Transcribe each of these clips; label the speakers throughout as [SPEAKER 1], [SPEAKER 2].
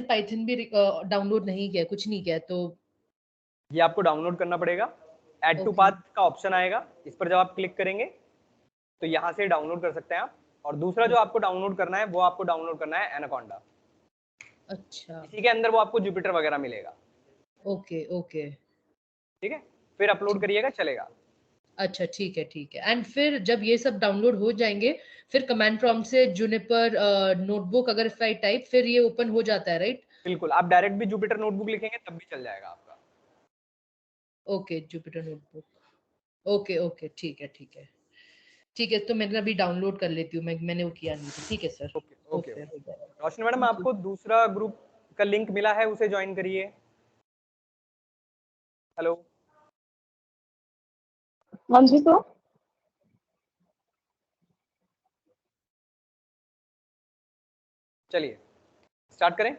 [SPEAKER 1] Python भी download नहीं किया, कुछ नहीं किया, तो
[SPEAKER 2] ये आपको डाउनलोड करना पड़ेगा। ऐड टू
[SPEAKER 1] ओके
[SPEAKER 2] पाथ का ऑप्शन आएगा, इस पर जब आप क्लिक करेंगे तो यहाँ से डाउनलोड कर सकते हैं आप। और दूसरा जो आपको डाउनलोड करना है वो आपको डाउनलोड करना है एनाकोंडा।
[SPEAKER 1] अच्छा
[SPEAKER 2] इसी के अंदर वो आपको जुपिटर वगैरह मिलेगा।
[SPEAKER 1] ओके ओके
[SPEAKER 2] ठीक है, फिर अपलोड करिएगा, चलेगा।
[SPEAKER 1] अच्छा ठीक है। एंड फिर जब ये सब डाउनलोड हो जाएंगे, फिर कमांड प्रॉम्प्ट से जुनिपर नोटबुक अगर इफ आई टाइप, फिर ये ओपन हो जाता है, राइट?
[SPEAKER 2] बिल्कुल, आप डायरेक्ट भी जुपिटर नोटबुक लिखेंगे तब भी चल जाएगा आपका।
[SPEAKER 1] Okay Jupyter notebook, okay okay ठीक है। ठीक है, तो मैं अभी डाउनलोड कर लेती हूँ, मैंने वो किया नहीं था। ठीक है सर,
[SPEAKER 2] ओके ओके
[SPEAKER 1] ओके हो
[SPEAKER 2] ओके।
[SPEAKER 1] जाएगा।
[SPEAKER 2] रोशनी मैडम,
[SPEAKER 1] थैंक यू।
[SPEAKER 2] आपको दूसरा ग्रुप का लिंक मिला है, उसे ज्वाइन करिए। हेलो,
[SPEAKER 3] हाँ जी सर।
[SPEAKER 2] चलिए स्टार्ट करें।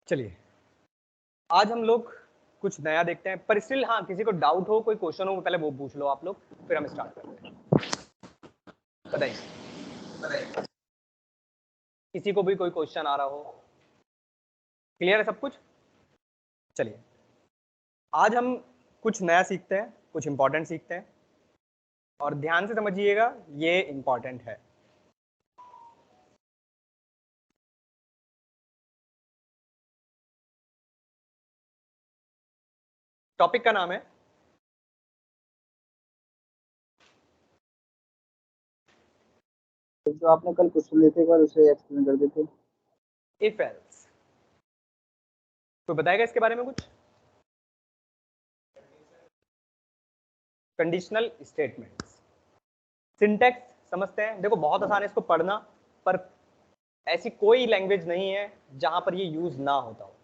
[SPEAKER 2] चलिए आज हम लोग कुछ नया देखते हैं, पर स्टिल हाँ, किसी को डाउट हो, कोई क्वेश्चन हो, पहले वो पूछ लो आप लोग, फिर हम स्टार्ट करते हैं। बताइए, किसी को भी कोई क्वेश्चन आ रहा हो? क्लियर है सब कुछ? चलिए आज हम कुछ नया सीखते हैं, कुछ इंपॉर्टेंट सीखते हैं, और ध्यान से समझिएगा, ये इंपॉर्टेंट है। टॉपिक का नाम है
[SPEAKER 4] जो आपने कल क्वेश्चन देते एक बार उसे एक्सप्लेन कर देते।
[SPEAKER 2] If else. तो बताएगा इसके बारे में कुछ? कंडीशनल स्टेटमेंट्स, सिंटैक्स समझते हैं। देखो बहुत आसान है इसको पढ़ना, पर ऐसी कोई लैंग्वेज नहीं है जहां पर ये यूज ना होता हो।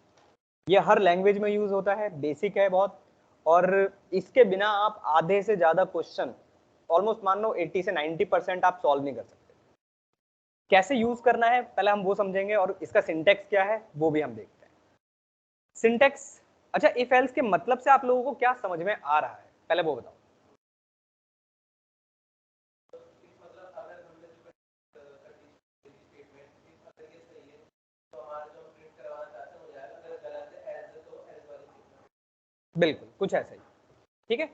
[SPEAKER 2] ये हर लैंग्वेज में यूज होता है, बेसिक है बहुत, और इसके बिना आप आधे से ज्यादा क्वेश्चन, ऑलमोस्ट मान लो 80 से 90% आप सॉल्व नहीं कर सकते। कैसे यूज करना है पहले हम वो समझेंगे, और इसका सिंटैक्स क्या है वो भी हम देखते हैं। सिंटैक्स, अच्छा इफ एल्स के मतलब से आप लोगों को क्या समझ में आ रहा है, पहले वो बताओ। बिल्कुल कुछ ऐसा ही, ठीक है।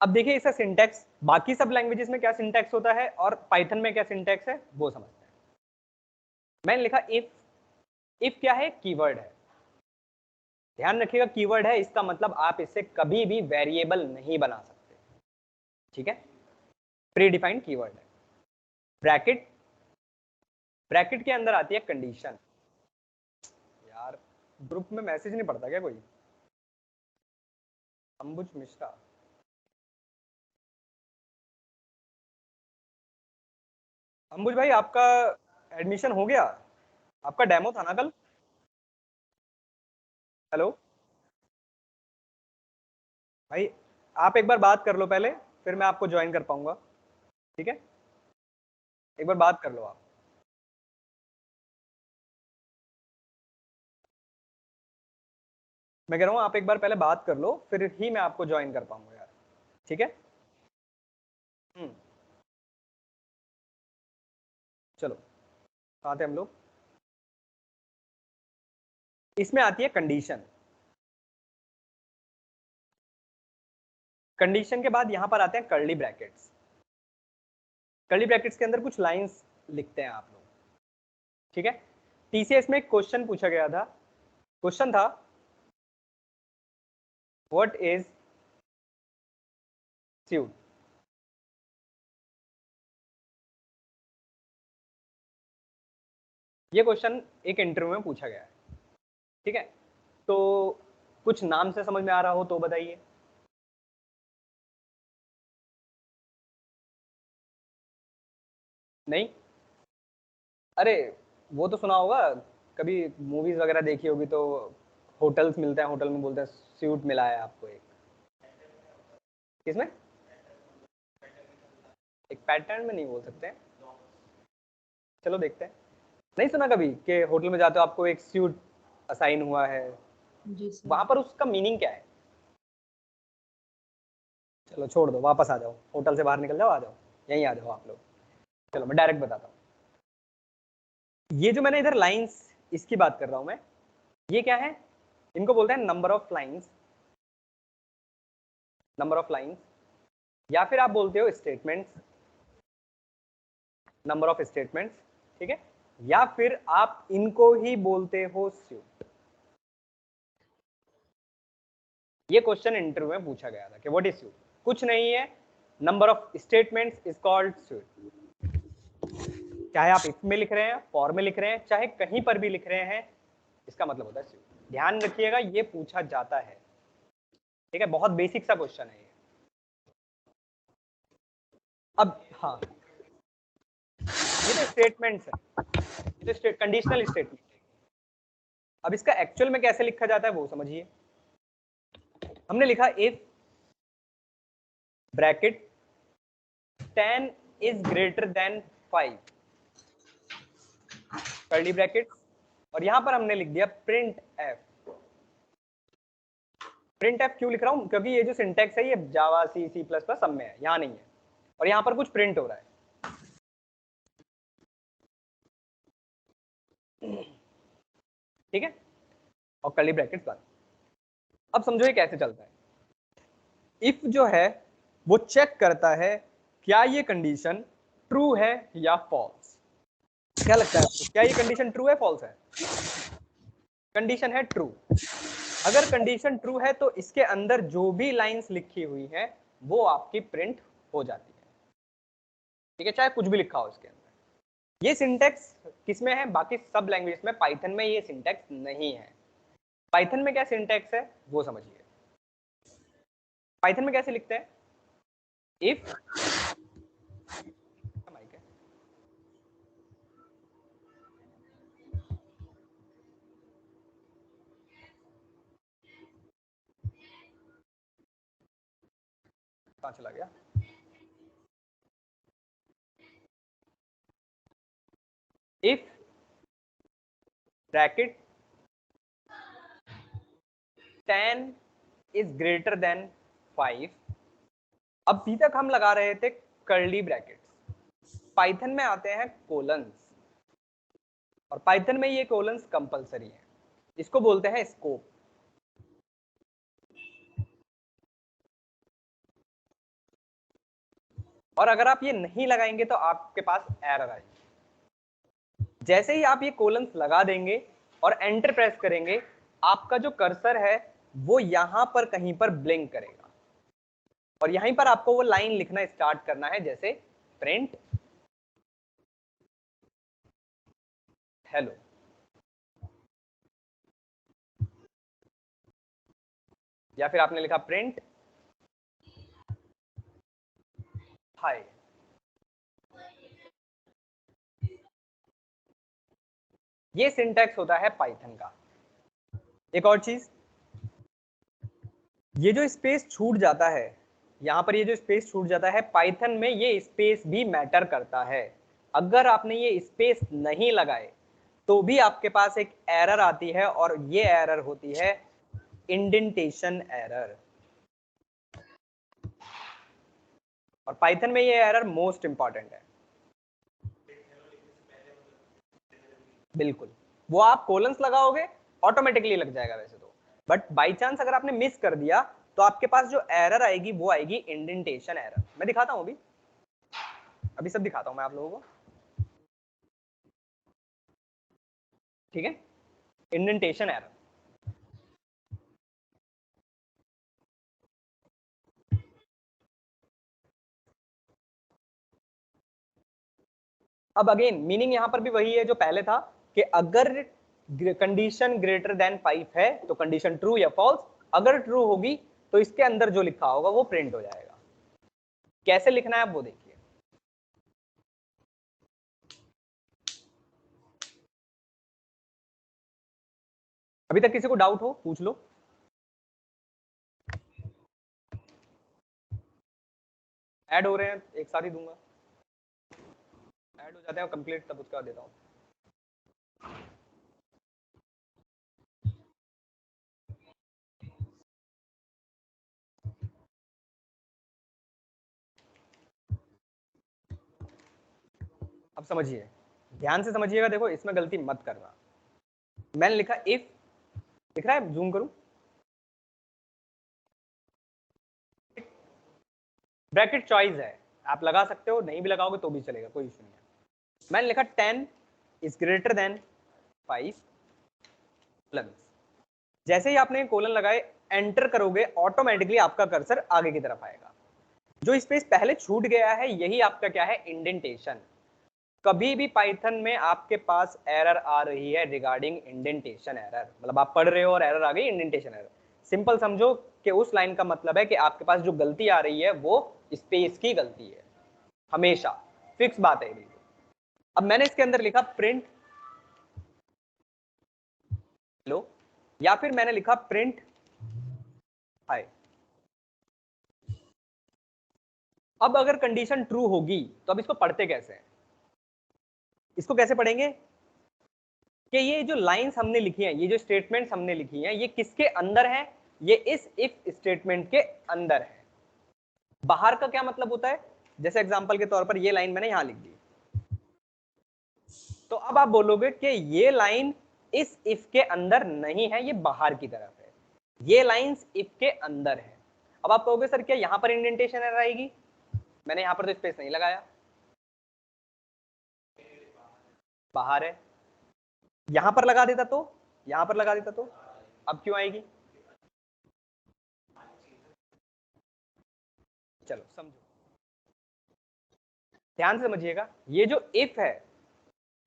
[SPEAKER 2] अब देखिए इसका सिंटैक्स, बाकी सब लैंग्वेजेस में क्या सिंटैक्स होता है और पाइथन में क्या सिंटैक्स है वो समझते हैं। मैंने लिखा इफ। इफ क्या है? कीवर्ड है। ध्यान रखिएगा कीवर्ड है, इसका मतलब आप इससे कभी भी वेरिएबल नहीं बना सकते, ठीक है। प्री डिफाइंड कीवर्ड है। ब्रैकेट, ब्रैकेट के अंदर आती है कंडीशन। यार ग्रुप में मैसेज नहीं पढ़ता क्या कोई? अंबुज मिश्रा, अंबुज भाई आपका एडमिशन हो गया? आपका डेमो था ना कल? हेलो भाई, आप एक बार बात कर लो पहले, फिर मैं आपको ज्वाइन कर पाऊंगा, ठीक है। एक बार बात कर लो आप। मैं कह रहा हूँ आप एक बार पहले बात कर लो, फिर ही मैं आपको ज्वाइन कर पाऊंगा यार, ठीक है। चलो आते हम लोग, इसमें आती है कंडीशन। कंडीशन के बाद यहां पर आते हैं कर्ली ब्रैकेट्स। कर्ली ब्रैकेट्स के अंदर कुछ लाइंस लिखते हैं आप लोग, ठीक है। टीसीएस में एक क्वेश्चन पूछा गया था, क्वेश्चन था व्हाट इज स्यूट। ये क्वेश्चन एक इंटरव्यू में पूछा गया है, ठीक है। तो कुछ नाम से समझ में आ रहा हो तो बताइए। नहीं? अरे वो तो सुना होगा, कभी मूवीज वगैरह देखी होगी तो होटल्स मिलते हैं, होटल में बोलते हैं सूट मिला है आपको एक। किसमें? एक पैटर्न में नहीं बोल सकते, चलो देखते हैं। नहीं सुना कभी कि होटल में जाते हो आपको एक सूट असाइन हुआ है,
[SPEAKER 1] जी सर।
[SPEAKER 2] वहां पर उसका मीनिंग क्या है? चलो छोड़ दो, वापस आ जाओ, होटल से बाहर निकल जाओ, आ जाओ, यहीं आ जाओ आप लोग। चलो मैं डायरेक्ट बताता हूँ। ये जो मैंने इधर लाइंस इसकी बात कर रहा हूं मैं, ये क्या है, इनको बोलते हैं number of lines, number of lines, या फिर आप बोलते हो स्टेटमेंट्स, नंबर ऑफ स्टेटमेंट्स, ठीक है, या फिर आप इनको ही बोलते हो स्यूट। ये क्वेश्चन इंटरव्यू में पूछा गया था कि व्हाट इज स्यूट, कुछ नहीं है, number of statements is called suite. चाहे आप इफ में लिख रहे हैं, फॉर में लिख रहे हैं, चाहे कहीं पर भी लिख रहे हैं, इसका मतलब होता है स्यूट। ध्यान रखिएगा, ये पूछा जाता है, ठीक है, बहुत बेसिक सा क्वेश्चन है ये। अब हाँ, ये तो स्टेटमेंट्स है, ये तो कंडीशनल स्टेटमेंट है। अब इसका एक्चुअल में कैसे लिखा जाता है वो समझिए। हमने लिखा if bracket 10 is greater than 5, curly bracket, और यहां पर हमने लिख दिया प्रिंट एफ। प्रिंट एफ क्यों लिख रहा हूं, क्योंकि ये जो सिंटेक्स है ये जावा सी सी प्लस प्लस सब में है, यहां नहीं है, और यहां पर कुछ प्रिंट हो रहा है, ठीक है, और कर्ली ब्रैकेट्स बंद। अब समझो ये कैसे चलता है। इफ जो है वो चेक करता है क्या ये कंडीशन ट्रू है या फॉल्स। क्या लगता है आपको, क्या ये कंडीशन ट्रू है फॉल्स है? कंडीशन है ट्रू। अगर कंडीशन ट्रू है तो इसके अंदर जो भी लाइंस लिखी हुई है वो आपकी प्रिंट हो जाती है, ठीक है, चाहे कुछ भी लिखा हो इसके अंदर। ये सिंटेक्स किसमें है, बाकी सब लैंग्वेज में, पाइथन में ये सिंटेक्स नहीं है। पाइथन में क्या सिंटेक्स है वो समझिए। पाइथन में कैसे लिखते हैं, इफ कहां चला गया, if bracket 10 is greater than 5। अभी तक हम लगा रहे थे कर्ली ब्रैकेट्स, पाइथन में आते हैं कोलन्स, और पाइथन में ये कोलन्स कंपलसरी है, इसको बोलते हैं स्कोप। और अगर आप ये नहीं लगाएंगे तो आपके पास एरर आएगी। जैसे ही आप ये कोलन्स लगा देंगे और एंटर प्रेस करेंगे, आपका जो कर्सर है वो यहां पर कहीं पर ब्लिंक करेगा, और यहीं पर आपको वो लाइन लिखना स्टार्ट करना है, जैसे प्रिंट हेलो, या फिर आपने लिखा प्रिंट हाय। ये सिंटैक्स होता है पाइथन का। एक और चीज, ये जो स्पेस छूट जाता है, यहां पर ये जो स्पेस छूट जाता है, पाइथन में ये स्पेस भी मैटर करता है। अगर आपने ये स्पेस नहीं लगाए तो भी आपके पास एक एरर आती है, और ये एरर होती है इंडेंटेशन एरर, और पाइथन में ये एरर मोस्ट इंपॉर्टेंट है। बिल्कुल, वो आप कोलन्स लगाओगे ऑटोमेटिकली लग जाएगा वैसे तो, बट बाई चांस अगर आपने मिस कर दिया तो आपके पास जो एरर आएगी वो आएगी इंडेंटेशन एरर। मैं दिखाता हूं, अभी सब दिखाता हूं मैं आप लोगों को, ठीक है, इंडेंटेशन एरर। अब अगेन मीनिंग यहां पर भी वही है जो पहले था, कि अगर कंडीशन ग्रेटर देन 5 है तो कंडीशन ट्रू या फॉल्स, अगर ट्रू होगी तो इसके अंदर जो लिखा होगा वो प्रिंट हो जाएगा। कैसे लिखना है आप वो देखिए। अभी तक किसी को डाउट हो पूछ लो। ऐड हो रहे हैं, एक साथ ही दूंगा, ऐड हो जाते हैं कंप्लीट तब उसका देता हूं। अब समझिए, ध्यान से समझिएगा, देखो इसमें गलती मत करना। मैंने लिखा इफ, दिख रहा है, जूम करूं, ब्रैकेट चॉइस है, आप लगा सकते हो, नहीं भी लगाओगे तो भी चलेगा, कोई इशू नहीं है। मैंने लिखा 10 इज ग्रेटर देन 5 प्लस, जैसे ही आपने कोलन लगाए एंटर करोगे ऑटोमेटिकली आपका कर्सर आगे की तरफ आएगा। जो स्पेस पहले छूट गया है यही आपका क्या है, इंडेंटेशन। कभी भी पाइथन में आपके पास एरर आ रही है रिगार्डिंग इंडेंटेशन एरर, मतलब आप पढ़ रहे हो और एरर आ गई इंडेंटेशन एरर, सिंपल समझो कि उस लाइन का मतलब है कि आपके पास जो गलती आ रही है वो स्पेस की गलती है, हमेशा फिक्स बात है। अब मैंने इसके अंदर लिखा प्रिंट हेलो, या फिर मैंने लिखा प्रिंट हाय। अब अगर कंडीशन ट्रू होगी तो अब इसको पढ़ते कैसे हैं, इसको कैसे पढ़ेंगे कि ये जो लाइंस हमने लिखी हैं, ये जो स्टेटमेंट्स हमने लिखी हैं, ये किसके अंदर है, ये इस इफ स्टेटमेंट के अंदर है। बाहर का क्या मतलब होता है, जैसे एग्जांपल के तौर पर ये लाइन मैंने यहां लिख दी, तो अब आप बोलोगे कि ये लाइन इस इफ के अंदर नहीं है, ये बाहर की तरफ है, ये लाइंस इफ के अंदर है। अब आप कहोगे सर क्या यहां पर इंडेंटेशन एरर आएगी, मैंने यहां पर तो स्पेस नहीं लगाया, बाहर है, यहां पर लगा देता तो, यहां पर लगा देता तो अब क्यों आएगी, चलो समझो, ध्यान से समझिएगा। ये जो इफ है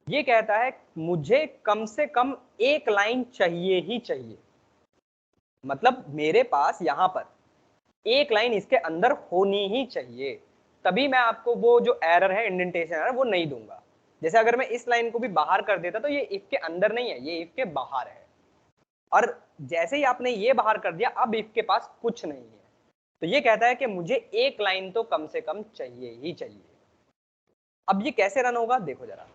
[SPEAKER 2] ये कहता है मुझे कम से कम एक लाइन चाहिए ही चाहिए, मतलब मेरे पास यहां पर एक लाइन इसके अंदर होनी ही चाहिए, तभी मैं आपको वो जो एरर है इंडेंटेशन एरर वो नहीं दूंगा। जैसे अगर मैं इस लाइन को भी बाहर कर देता तो ये इफ के अंदर नहीं है, ये इफ के बाहर है, और जैसे ही आपने ये बाहर कर दिया अब इफ के पास कुछ नहीं है, तो ये कहता है कि मुझे एक लाइन तो कम से कम चाहिए ही चाहिए। अब ये कैसे रन होगा देखो जरा,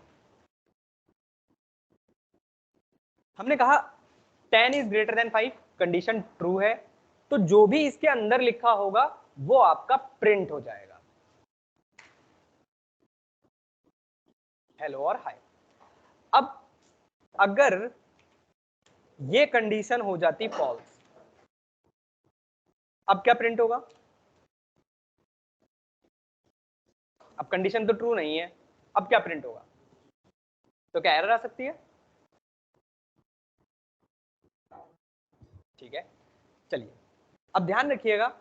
[SPEAKER 2] हमने कहा 10 is greater than 5, condition true है, तो जो भी इसके अंदर लिखा होगा वो आपका प्रिंट हो जाएगा, हेलो और हाय। अब अगर ये कंडीशन हो जाती फॉल्स, अब क्या प्रिंट होगा, अब कंडीशन तो ट्रू नहीं है, अब क्या प्रिंट होगा, तो क्या एरर आ सकती है, ठीक है। चलिए अब ध्यान रखिएगा,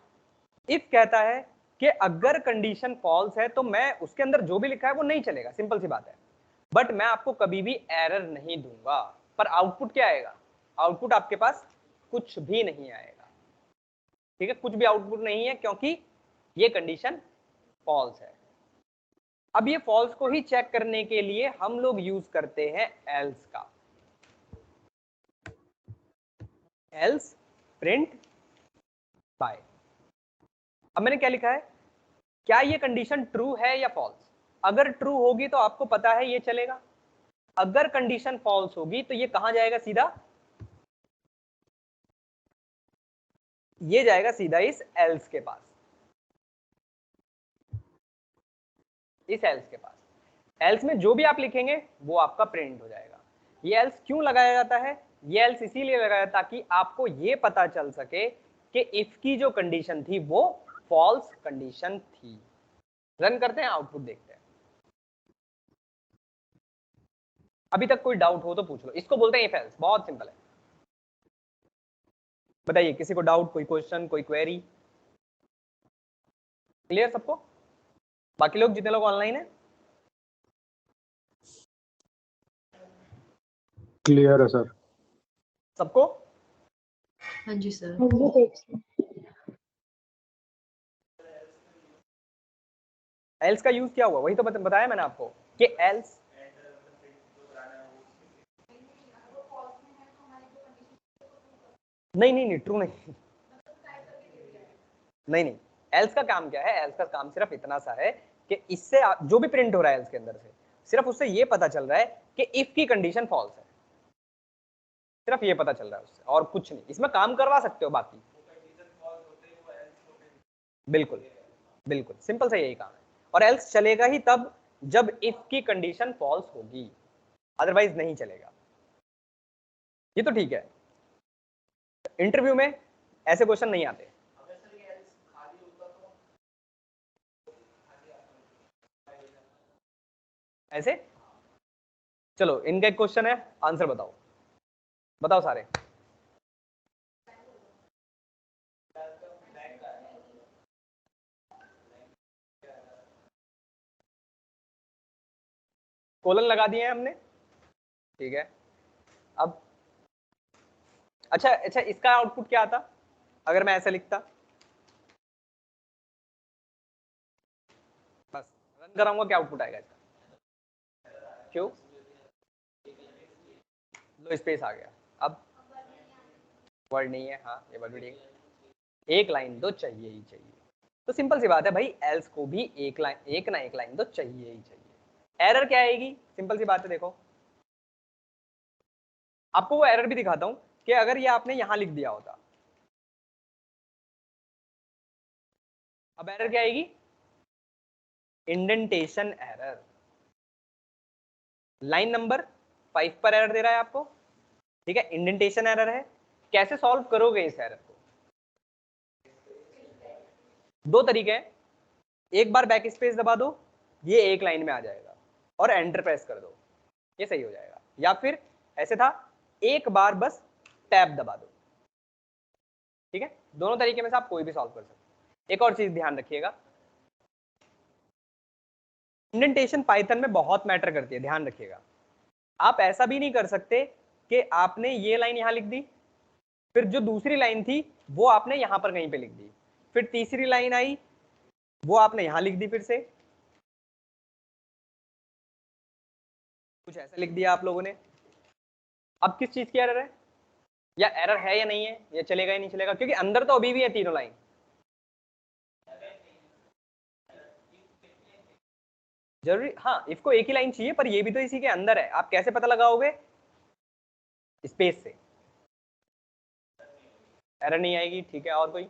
[SPEAKER 2] इफ कहता है कि अगर कंडीशन फॉल्स है तो मैं उसके अंदर जो भी लिखा है वो नहीं चलेगा, सिंपल सी बात है, बट मैं आपको कभी भी एरर नहीं दूंगा, पर आउटपुट क्या आएगा, आउटपुट आपके पास कुछ भी नहीं आएगा, ठीक है, कुछ भी आउटपुट नहीं है क्योंकि ये कंडीशन फॉल्स है। अब ये फॉल्स को ही चेक करने के लिए हम लोग यूज करते हैं एल्स का, एल्स प्रिंट बाय। अब मैंने क्या लिखा है, क्या ये कंडीशन ट्रू है या फॉल्स, अगर ट्रू होगी तो आपको पता है ये चलेगा, अगर कंडीशन फॉल्स होगी तो ये कहां जाएगा, सीधा ये जाएगा सीधा इस एल्स के पास, इस एल्स के पास, एल्स में जो भी आप लिखेंगे वो आपका प्रिंट हो जाएगा। ये एल्स क्यों लगाया जाता है, ये एल्स इसीलिए लगाया ताकि आपको ये पता चल सके कि इफ की जो कंडीशन थी वो फॉल्स कंडीशन थी। रन करते हैं, आउटपुट देखते हैं। अभी तक कोई डाउट हो तो पूछ लो, इसको बोलते हैं इफ एल्स, बहुत सिंपल है। बताइए किसी को डाउट, कोई क्वेश्चन, कोई क्वेरी, क्लियर सबको, बाकी लोग जितने लोग ऑनलाइन है
[SPEAKER 3] क्लियर है सर,
[SPEAKER 1] सबको, हाँ जी सर।
[SPEAKER 2] एल्स का यूज क्या हुआ, वही तो बताया मैंने आपको कि एल्स, नहीं ट्रू नहीं, नहीं एल्स का काम क्या है, एल्स का काम सिर्फ इतना सा है कि इससे जो भी प्रिंट हो रहा है एल्स के अंदर से, सिर्फ उससे ये पता चल रहा है कि इफ की कंडीशन फॉल्स है, सिर्फ ये पता चल रहा है उससे, और कुछ नहीं, इसमें काम करवा सकते हो बाकी, बिल्कुल बिल्कुल सिंपल सा यही काम है, और एल्स चलेगा ही तब जब इफ की कंडीशन फॉल्स होगी, अदरवाइज नहीं चलेगा। ये तो ठीक है, इंटरव्यू में ऐसे क्वेश्चन नहीं आते। ऐसे चलो, इनका एक क्वेश्चन है, आंसर बताओ, बताओ सारे। कोलन लगा दिए हैं हमने, ठीक है। अब अच्छा अच्छा, इसका आउटपुट क्या आता अगर मैं ऐसे लिखता? बस रन कराऊंगा, क्या आउटपुट आएगा इसका? क्यों? लो स्पेस आ गया। अब वर्ड नहीं है, हाँ ये वर्ड भी ठीक है। एक लाइन तो चाहिए ही चाहिए, तो सिंपल सी बात है भाई, एल्स को भी एक लाइन, एक ना एक लाइन तो चाहिए ही चाहिए। एरर क्या आएगी? सिंपल सी बात है, देखो आपको वो एरर भी दिखाता हूं कि अगर ये आपने यहां लिख दिया होता, अब एरर क्या आएगी? Indentation error. लाइन नंबर 5 पर एरर दे रहा है आपको, ठीक है, इंडेंटेशन एरर है। कैसे सॉल्व करोगे इस एरर को? दो तरीके हैं, एक बार बैक स्पेस दबा दो, ये एक लाइन में आ जाएगा, और एंटर प्रेस कर दो, ये सही हो जाएगा। या फिर ऐसे था, एक बार बस टैब दबा दो, ठीक है। दोनों तरीके में से आप कोई भी सॉल्व कर सकते हैं। एक और चीज ध्यान रखिएगा, इंडेंटेशन पाइथन में बहुत मैटर करती है, ध्यान रखिएगा। आप ऐसा भी नहीं कर सकते कि आपने ये लाइन यहां लिख दी, फिर जो दूसरी लाइन थी वो आपने यहां पर कहीं पे लिख दी, फिर तीसरी लाइन आई वो आपने यहां लिख दी, फिर से कुछ ऐसा लिख दिया आप लोगों ने। अब किस चीज की एरर है, या एरर है या नहीं है, या चलेगा या नहीं चलेगा? क्योंकि अंदर तो अभी भी है तीनों लाइन। जरूरी, हाँ इफ को एक ही लाइन चाहिए, पर ये भी तो इसी के अंदर है। आप कैसे पता लगाओगे? स्पेस से। एरर नहीं आएगी, ठीक है। और कोई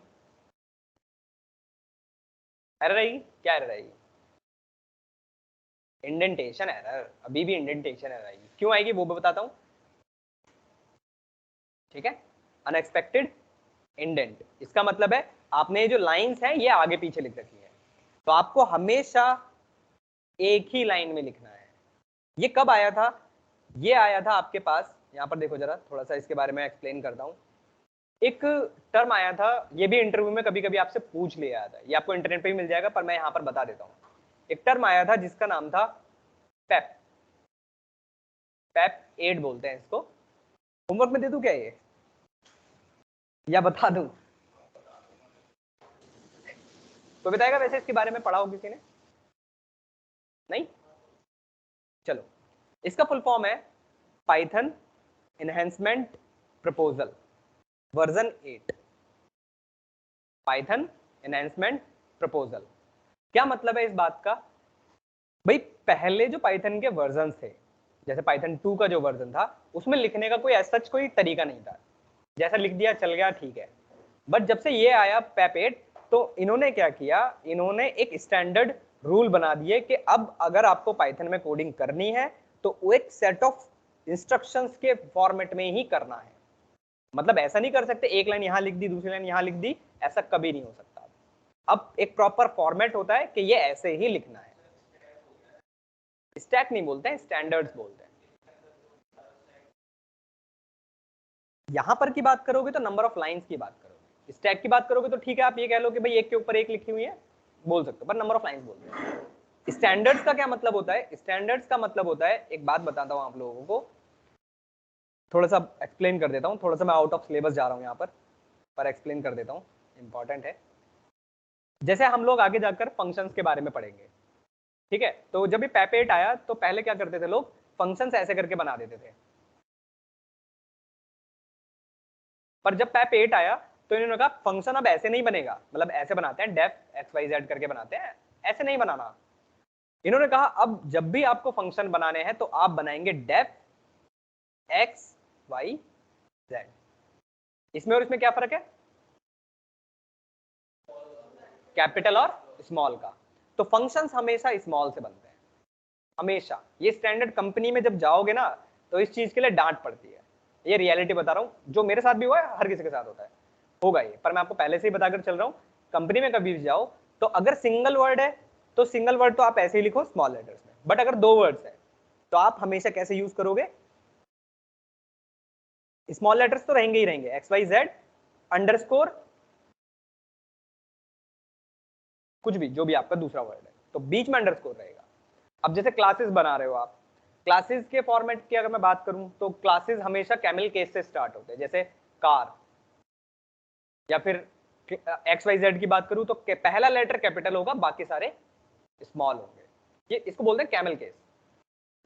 [SPEAKER 2] एरर आएगी? क्या एरर आएगी? इंडेंटेशन एरर, अभी भी इंडेंटेशन एरर आएगी। क्यों आएगी वो भी बताता हूं, ठीक है। अनएक्सपेक्टेड इंडेंट, इसका मतलब है आपने ये जो लाइंस हैं ये आगे पीछे लिख रखी है, तो आपको हमेशा एक ही लाइन में लिखना है। ये कब आया था? ये आया था आपके पास, यहाँ पर देखो जरा, थोड़ा सा इसके बारे में एक्सप्लेन करता हूँ। एक टर्म आया था, ये भी इंटरव्यू में कभी कभी आपसे पूछ लिया था, ये आपको इंटरनेट पे भी मिल जाएगा, पर मैं यहाँ पर बता देता हूँ। एक टर्म आया था जिसका नाम था पेप। पेप 8 बोलते हैं इसको। होमवर्क में दे दूं क्या ये, या बता दूं? तो बताएगा वैसे इसके बारे में पढ़ा हो किसी ने? नहीं? चलो, इसका फुल फॉर्म है Python enhancement proposal version 8। Python enhancement proposal, क्या मतलब है इस बात का? भाई पहले जो पाइथन के वर्जन थे, जैसे पाइथन 2 का जो वर्जन था, उसमें लिखने का कोई ऐसा कोई तरीका नहीं था, जैसा लिख दिया चल गया, ठीक है। बट जब से ये आया पेप 8, तो इन्होंने क्या किया, इन्होंने एक स्टैंडर्ड रूल बना दिए कि अब अगर आपको पाइथन में कोडिंग करनी है तो वो एक सेट ऑफ इंस्ट्रक्शंस के फॉर्मेट में ही करना है। मतलब ऐसा नहीं कर सकते एक लाइन यहां लिख दी दूसरी लाइन यहां लिख दी, ऐसा कभी नहीं हो सकता। अब एक प्रॉपर फॉर्मेट होता है कि ये ऐसे ही लिखना है। स्टैक नहीं बोलते हैं, स्टैंडर्ड्स बोलते हैं। यहां पर की बात करोगे तो नंबर ऑफ लाइंस की बात करोगे, स्टैक की बात करोगे तो ठीक है, आप ये कह लो कि भाई एक के ऊपर एक लिखी हुई है, बोल सकते हो, पर नंबर ऑफ लाइंस बोलते हैं। स्टैंडर्ड्स का क्या मतलब होता है? स्टैंडर्ड्स का मतलब होता है, एक बात बताता हूं आप लोगों को, थोड़ा सा एक्सप्लेन कर देता हूं, थोड़ा सा मैं आउट ऑफ सिलेबस जा रहा हूं यहाँ पर एक्सप्लेन कर देता हूं, इंपॉर्टेंट है। जैसे हम लोग आगे जाकर फंक्शंस के बारे में पढ़ेंगे, ठीक है। तो जब ये पेप 8 आया तो पहले क्या करते थे लोग, फंक्शंस ऐसे करके बना देते थे। पर जब पेप 8 आया तो इन्होंने कहा फंक्शन अब ऐसे नहीं बनेगा, मतलब ऐसे बनाते हैं डेफ xyz करके बनाते हैं, ऐसे नहीं बनाना। इन्होंने कहा अब जब भी आपको फंक्शन बनाने हैं तो आप बनाएंगे डेफ xyz। इसमें और इसमें क्या फर्क है? कैपिटल और स्मॉल का। तो फंक्शंस हमेशा स्मॉल से बनते हैं, हमेशा। ये स्टैंडर्ड कंपनी में जब जाओगे ना तो इस चीज के लिए डांट पड़ती है। ये रियलिटी बता रहा हूँ, जो मेरे साथ भी हुआ है, हर किसी के साथ होता है, होगा ये, पर मैं आपको पहले से ही बताकर चल रहा हूँ। कंपनी में कभी भी जाओ तो अगर सिंगल वर्ड है तो सिंगल वर्ड तो आप ऐसे ही लिखो स्मॉल लेटर्स में, बट अगर 2 वर्ड्स है तो आप हमेशा कैसे यूज करोगे? स्मॉल लेटर्स तो रहेंगे ही रहेंगे, XYZ अंडरस्कोर कुछ भी, जो भी आपका दूसरा वर्ड है, तो बीच में अंडरस्कोर रहेगा। अब जैसे क्लासेस बना रहे हो आप, क्लासेस के फॉर्मेट की अगर मैं बात करूं तो क्लासेस हमेशा कैमल केस से स्टार्ट होते हैं, जैसे कार, या फिर XYZ की बात करूं तो पहला लेटर कैपिटल होगा, बाकी सारे स्मॉल होंगे। ये इसको बोलते हैं कैमल केस।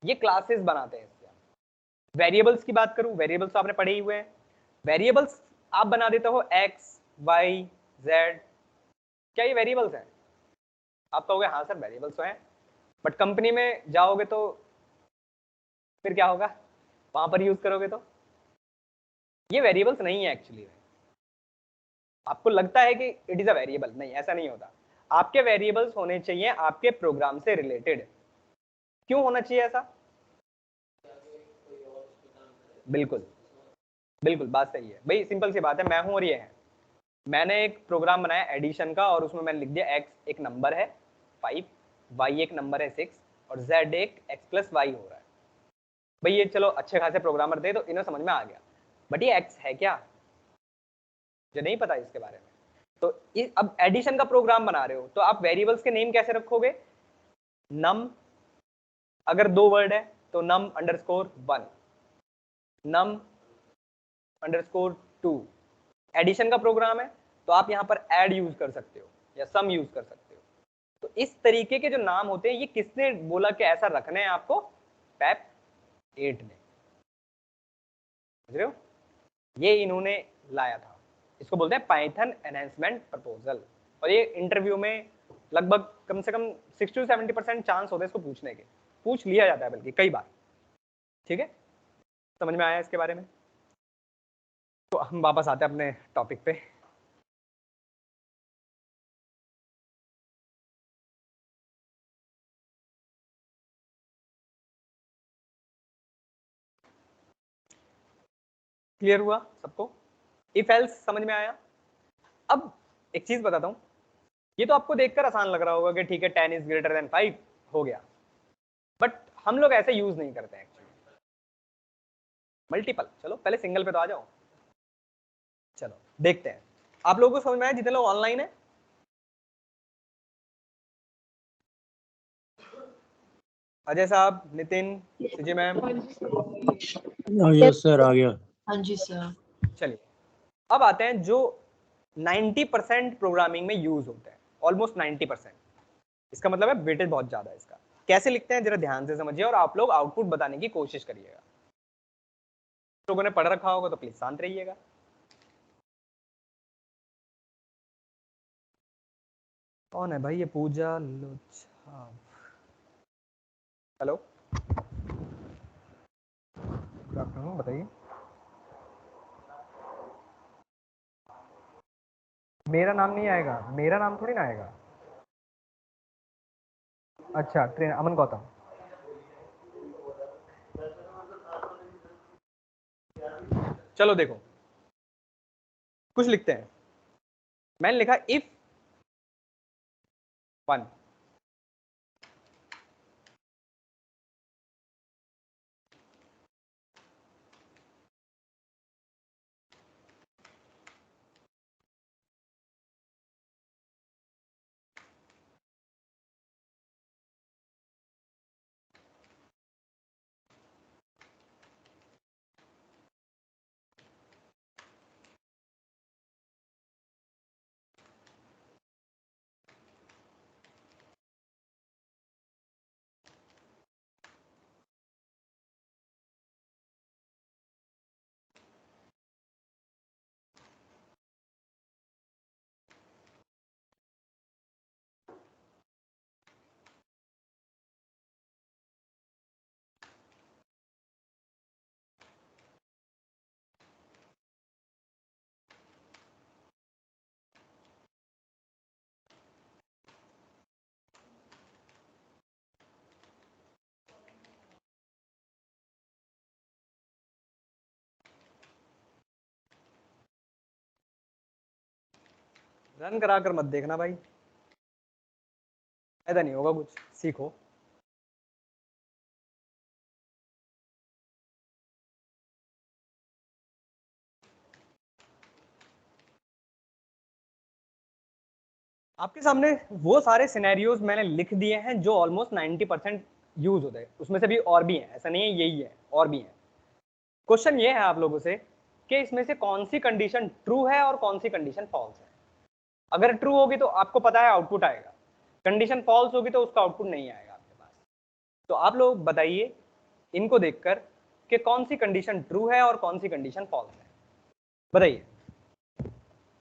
[SPEAKER 2] ये क्लासेस बनाते हैं इससे। वेरिएबल्स की बात करूं, वेरिएबल्स तो आपने पढ़े ही हुए हैं। वेरिएबल्स आप बना देते हो X, Y, Z। क्या ये वेरिएबल्स हैं? आप कहोगे हाँ सर वेरिएबल्स तो हैं, बट कंपनी में जाओगे तो फिर क्या होगा? वहां पर यूज करोगे तो ये वेरिएबल्स नहीं है एक्चुअली। आपको लगता है कि इट इज अ वेरिएबल, नहीं, ऐसा नहीं होता। आपके वेरिएबल्स होने चाहिए आपके प्रोग्राम से रिलेटेड। क्यों होना चाहिए ऐसा? बिल्कुल बिल्कुल, बात सही है भाई, सिंपल सी बात है। मैं हूं और ये है, मैंने एक प्रोग्राम बनाया एडिशन का, और उसमें मैंने लिख दिया x एक नंबर है 5, y एक नंबर है 6, और z एक x+y हो रहा है। भाई ये चलो अच्छे खासे प्रोग्रामर थे तो इन्हें समझ में आ गया, बट ये x है क्या? जो नहीं पता इसके बारे में, तो अब एडिशन का प्रोग्राम बना रहे हो तो आप वेरिएबल्स के नेम कैसे रखोगे? नम, अगर 2 वर्ड है तो num_1, num_2। एडिशन का प्रोग्राम है तो आप यहां पर ऐड यूज कर सकते हो या सम यूज कर सकते हो। तो इस तरीके के जो नाम होते हैं, ये किसने बोला कि ऐसा रखना है आपको? PEP 8 ने, समझ रहे हो? ये इन्होंने लाया था, इसको बोलते हैं पाइथन एनहेंसमेंट प्रपोजल। और ये इंटरव्यू में लगभग कम से कम 60 to 70% चांस होता है इसको पूछने के, पूछ लिया जाता है बल्कि कई बार। ठीक है, समझ में आया इसके बारे में? तो हम वापस आते हैं अपने टॉपिक पे। क्लियर हुआ सबको? इफ एल्स समझ में आया? अब एक चीज बताता हूं, ये तो आपको देखकर आसान लग रहा होगा कि ठीक है 10 इज ग्रेटर देन 5 हो गया, बट हम लोग ऐसे यूज नहीं करते हैं एक्चुअली। मल्टीपल, चलो पहले सिंगल पे तो आ जाओ। चलो देखते हैं, आप लोगों को समझ में आया जितने लोग ऑनलाइन है? अजय साहब, नितिन, सीजे मैम,
[SPEAKER 3] यस सर, आ गया।
[SPEAKER 1] हाँ जी सर।
[SPEAKER 2] चलिए अब आते हैं जो 90% प्रोग्रामिंग में यूज होता है, ऑलमोस्ट 90%। इसका मतलब है वेटेज बहुत ज्यादा है इसका। कैसे लिखते हैं जरा ध्यान से समझिए, और आप लोग आउटपुट बताने की कोशिश करिएगा। लोगों ने पढ़ रखा होगा तो प्लीज शांत रहिएगा। कौन है भाई ये? पूजा लोछा, हेलो, गुड आफ्टरनून, बताइए। मेरा नाम नहीं आएगा? मेरा नाम थोड़ी ना आएगा। अच्छा, ट्रेन अमन गौतम। चलो देखो, कुछ लिखते हैं। मैंने लिखा इफ 1, रन करा कर मत देखना भाई, ऐसा नहीं होगा, कुछ सीखो। आपके सामने वो सारे सिनेरियोज मैंने लिख दिए हैं जो ऑलमोस्ट 90% यूज होते हैं, उसमें से भी और भी हैं, ऐसा नहीं है यही है, और भी हैं। क्वेश्चन ये है आप लोगों से कि इसमें से कौन सी कंडीशन ट्रू है और कौन सी कंडीशन फॉल्स है। अगर ट्रू होगी तो आपको पता है आउटपुट आएगा, कंडीशन फॉल्स होगी तो उसका आउटपुट नहीं आएगा आपके पास। तो आप लोग बताइए इनको देखकर कि कौन सी कंडीशन ट्रू है और कौन सी कंडीशन फॉल्स है, बताइए।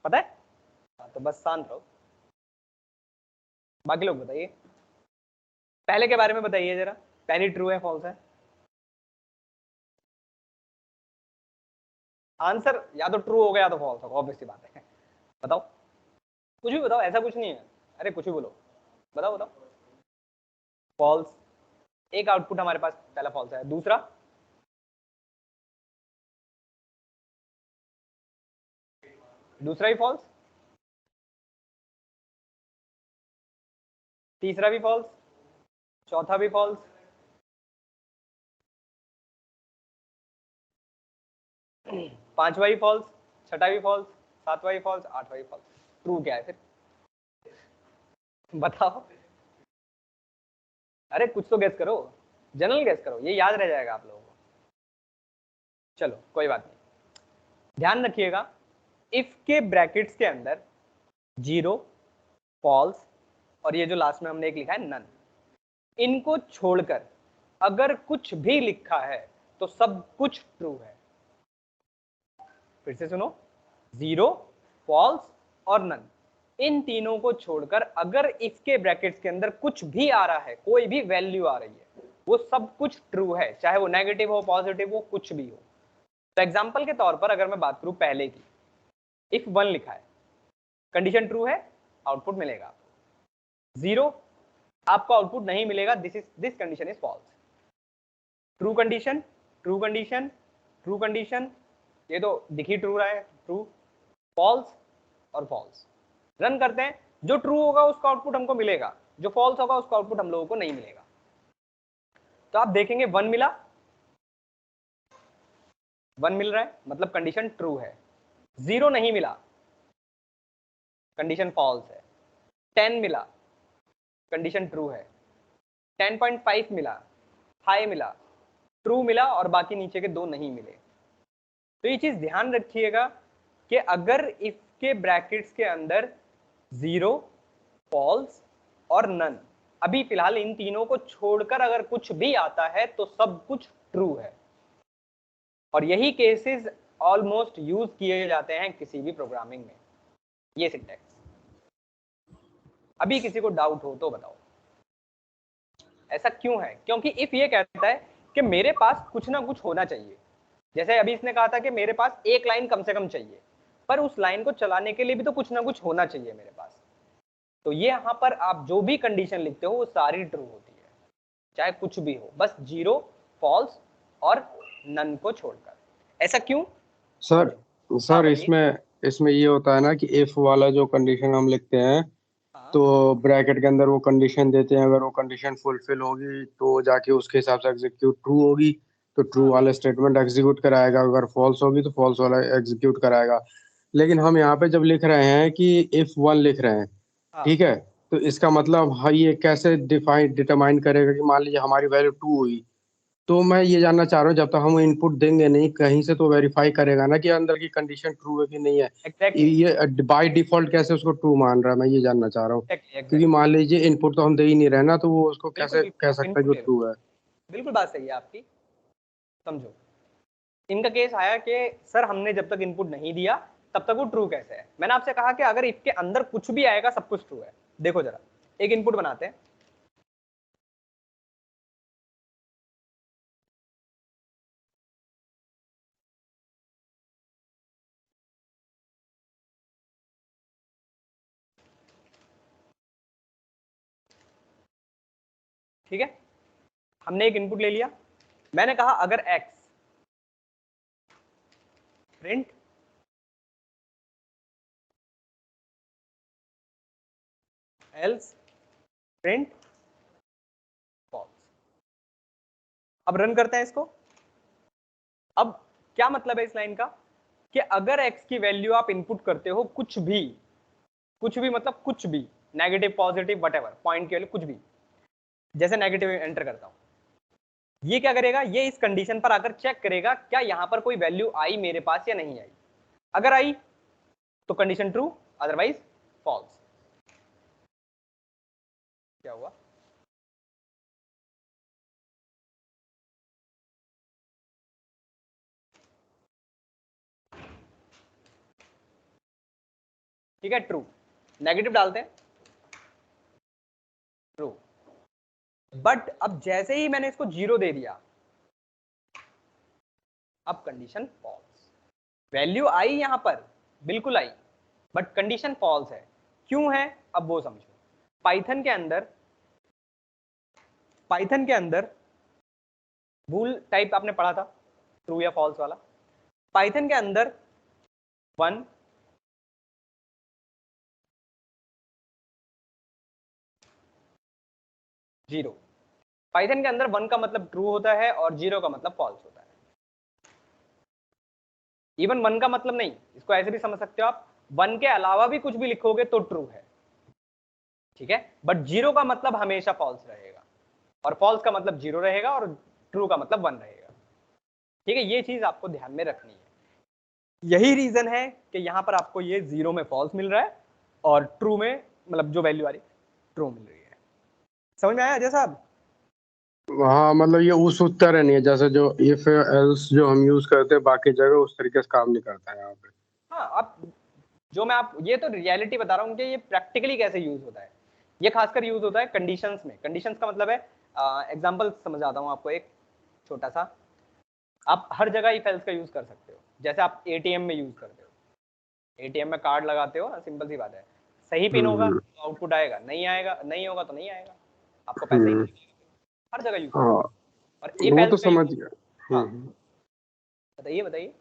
[SPEAKER 2] पता है? तो बस शांत रहो, बाकी लोग बताइए। पहले के बारे में बताइए जरा, पहली ट्रू है फॉल्स है? आंसर या तो ट्रू होगा या तो फॉल्स होगा, ऑब्वियस सी बात है। बताओ, कुछ भी बताओ, ऐसा कुछ नहीं है, अरे कुछ भी बोलो, बताओ बताओ। फॉल्स, एक आउटपुट हमारे पास पहला फॉल्स है, दूसरा दूसरा भी फॉल्स, तीसरा भी फॉल्स, चौथा भी फॉल्स, पांचवा भी फॉल्स, छठा भी फॉल्स, सातवां भी फॉल्स, आठवां भी फॉल्स। ट्रू क्या है फिर? बताओ, अरे कुछ तो गेस करो, जनरल गेस करो, ये याद रह जाएगा आप लोगों को। चलो कोई बात नहीं, ध्यान रखिएगा, इफ के ब्रैकेट्स के अंदर 0, फॉल्स और ये जो लास्ट में हमने एक लिखा है नन, इनको छोड़कर अगर कुछ भी लिखा है तो सब कुछ ट्रू है। फिर से सुनो, 0, फॉल्स और नन, इन तीनों को छोड़कर अगर इफ के ब्रैकेट्स के अंदर कुछ भी आ रहा है, कोई भी वैल्यू आ रही है, वो सब कुछ ट्रू है, चाहे वो नेगेटिव हो, पॉजिटिव हो, कुछ भी हो। तो एग्जांपल के तौर पर अगर मैं बात करूं पहले की, इफ 1 लिखा है, कंडीशन ट्रू है, आउटपुट मिलेगा। 0, आपको आउटपुट नहीं मिलेगा, this condition is false. True condition, true condition, true condition, ये तो दिख ही ट्रू रहा है, ट्रू, फॉल्स और फॉल्स। रन करते हैं, जो ट्रू होगा उसका आउटपुट हमको मिलेगा, जो फॉल्स होगा उसका आउटपुट हम लोगों को नहीं मिलेगा। तो आप देखेंगे 1 मिला, 1 मिल रहा है मतलब कंडीशन ट्रू है, 0 नहीं मिला, कंडीशन फॉल्स है, 10 मिला, कंडीशन ट्रू है, 10.5 मिला, हाई मिला, ट्रू मिला, और बाकी नीचे के 2 नहीं मिले। तो ये चीज ध्यान रखिएगा कि अगर इफ के ब्रैकेट्स के अंदर 0, फॉल्स और नन, अभी फिलहाल इन तीनों को छोड़कर अगर कुछ भी आता है तो सब कुछ ट्रू है। और यही केसेस ऑलमोस्ट यूज किए जाते हैं किसी भी प्रोग्रामिंग में, ये सिंटैक्स। अभी किसी को डाउट हो तो बताओ, ऐसा क्यों है? क्योंकि इफ ये कहता है कि मेरे पास कुछ ना कुछ होना चाहिए, जैसे अभी इसने कहा था कि मेरे पास एक लाइन कम से कम चाहिए, पर उस लाइन को चलाने के लिए भी तो कुछ ना कुछ होना चाहिए मेरे पास। तो ये यहां पर आप जो भी कंडीशन लिखते हो वो सारी ट्रू होती है, चाहे कुछ भी हो, बस 0, फॉल्स और नन को छोड़कर। ऐसा क्यों?
[SPEAKER 3] सर
[SPEAKER 2] हाँ
[SPEAKER 3] सर
[SPEAKER 2] बताइए।
[SPEAKER 3] इसमें इसमें ये होता है ना कि इफ वाला जो कंडीशन हम लिखते हैं
[SPEAKER 2] हाँ,
[SPEAKER 3] तो ब्रैकेट के अंदर वो कंडीशन देते हैं, अगर वो कंडीशन फुलफिल होगी तो जाके उसके हिसाब से एग्जीक्यूट ट्रू होगी तो ट्रू
[SPEAKER 2] हाँ,
[SPEAKER 3] वाला स्टेटमेंट एग्जीक्यूट कराएगा, अगर फॉल्स होगी तो फॉल्स वाला एग्जीक्यूट कराएगा। लेकिन हम यहाँ पे जब लिख रहे हैं कि इफ 1 लिख रहे हैं,
[SPEAKER 2] हाँ,
[SPEAKER 3] ठीक है, तो इसका मतलब हाँ ये कैसे डिटरमाइन करेगा कि मान लीजिए हमारी वैल्यू 2 हुई, तो मैं ये जानना चाह रहा हूँ जब तक हम इनपुट देंगे नहीं कहीं से तो वेरीफाई करेगा ना कि अंदर की कंडीशन ट्रू है कि नहीं है।
[SPEAKER 2] एग्जैक्टली
[SPEAKER 3] ये बाय डिफॉल्ट कैसे उसको ट्रू मान रहा है, मैं ये जानना चाह रहा हूँ।
[SPEAKER 2] एग्जैक्टली
[SPEAKER 3] क्योंकि
[SPEAKER 2] एग्जैक्टली।
[SPEAKER 3] मान लीजिए इनपुट तो हम दे ही नहीं रहे ना, तो वो उसको
[SPEAKER 2] बिल्कुल
[SPEAKER 3] कैसे
[SPEAKER 2] बिल्कुल,
[SPEAKER 3] कह
[SPEAKER 2] आप
[SPEAKER 3] सकता है
[SPEAKER 2] इनपुट
[SPEAKER 3] जो
[SPEAKER 2] ले रहे हो,
[SPEAKER 3] ट्रू है।
[SPEAKER 2] बिल्कुल बात सही है आपकी। समझो, इनका केस आया कि सर हमने जब तक इनपुट नहीं दिया तब तक वो ट्रू कैसे है। मैंने आपसे कहा कि अगर इसके अंदर कुछ भी आएगा सब कुछ ट्रू है। देखो जरा, एक इनपुट बनाते हैं, ठीक है, हमने एक इनपुट ले लिया, मैंने कहा अगर x print else print false. अब रन करते हैं इसको। अब क्या मतलब है इस लाइन का कि अगर x की वैल्यू आप इनपुट करते हो कुछ भी मतलब कुछ भी, नेगेटिव पॉजिटिव वटेवर, पॉइंट की वैल्यू कुछ भी, जैसे नेगेटिव एंटर करता हूं, ये क्या करेगा, ये इस कंडीशन पर आकर चेक करेगा क्या यहां पर कोई वैल्यू आई मेरे पास या नहीं आई। अगर आई तो कंडीशन ट्रू, अदरवाइज फॉल्स। क्या हुआ? ठीक है, ट्रू। नेगेटिव डालते हैं, ट्रू। बट अब जैसे ही मैंने इसको 0 दे दिया, अब कंडीशन फॉल्स। वैल्यू आई यहां पर, बिल्कुल आई, बट कंडीशन फॉल्स है। क्यों है अब वो समझो। पाइथन के अंदर बूल टाइप आपने पढ़ा था, ट्रू या फॉल्स वाला। पाइथन के अंदर 1 0, पाइथन के अंदर 1 का मतलब ट्रू होता है और 0 का मतलब फॉल्स होता है। इवन 1 का मतलब नहीं, इसको ऐसे भी समझ सकते हो आप, 1 के अलावा भी कुछ भी लिखोगे तो ट्रू है, ठीक है, बट 0 का मतलब हमेशा फॉल्स रहेगा, और फॉल्स का मतलब 0 रहेगा, और ट्रू का मतलब 1 रहेगा। ठीक है, ये चीज आपको ध्यान में रखनी है। यही रीजन है कि यहां पर आपको ये 0 में फॉल्स मिल रहा है और ट्रू में, मतलब जो वैल्यू आ रही ट्रू मिल रही है। समझ में आया अजय साहब?
[SPEAKER 3] हाँ मतलब ये उस तरह नहीं है जैसे जो इफ एल्स जो हम यूज करते हैं बाकी जगह, उस तरीके से काम नहीं करता है यहाँ पे।
[SPEAKER 2] हाँ, आप जो मैं आप ये तो रियलिटी बता रहा हूँ कि ये प्रैक्टिकली कैसे यूज होता है। ये खासकर यूज होता है कंडीशंस में। कंडीशंस का मतलब है, एग्जांपल समझाता हूँ आपको एक छोटा सा। आप हर जगह इफ एल्स का यूज कर सकते हो। जैसे आप एटीएम में यूज करते हो, एटीएम में कार्ड लगाते हो ना, सिंपल सी बात है, सही पिन होगा
[SPEAKER 3] हम्म
[SPEAKER 2] तो आउटपुट आएगा, नहीं आएगा, नहीं होगा तो नहीं आएगा, आपको पैसे ही
[SPEAKER 3] हम्म,
[SPEAKER 2] नहीं मिलेंगे। हर जगह यूज करते
[SPEAKER 3] हाँ
[SPEAKER 2] हो। और इफ
[SPEAKER 3] वो
[SPEAKER 2] एल्स
[SPEAKER 3] तो
[SPEAKER 2] का
[SPEAKER 3] समझ
[SPEAKER 2] यूज,
[SPEAKER 3] गया।
[SPEAKER 2] हाँ
[SPEAKER 3] हम्म।
[SPEAKER 2] बताइए बताइए।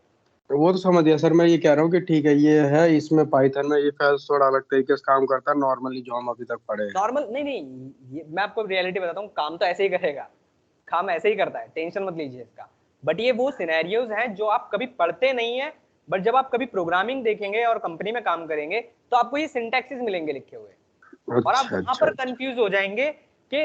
[SPEAKER 3] वो तो समझ गया सर। मैं ये कह रहा हूँ कि ठीक है ये है, इसमें पाइथन में इफ एल्स थोड़ा अलग तरीके से काम करता है नॉर्मली जो हम अभी तक पढ़े हैं।
[SPEAKER 2] नॉर्मल नहीं नहीं, ये मैं आपको रियलिटी बताता हूँ, काम तो ऐसे ही करेगा, काम ऐसे ही करता है, टेंशन मत लीजिए इसका। बट ये वो सिनेरियोज हैं जो आप कभी पढ़ते नहीं है, बट जब आप कभी प्रोग्रामिंग देखेंगे और कंपनी में काम करेंगे तो आपको ये सिंटैक्सेस मिलेंगे लिखे हुए, और आप
[SPEAKER 3] अच्छा
[SPEAKER 2] वहां
[SPEAKER 3] अच्छा
[SPEAKER 2] पर
[SPEAKER 3] अच्छा।
[SPEAKER 2] कंफ्यूज हो जाएंगे कि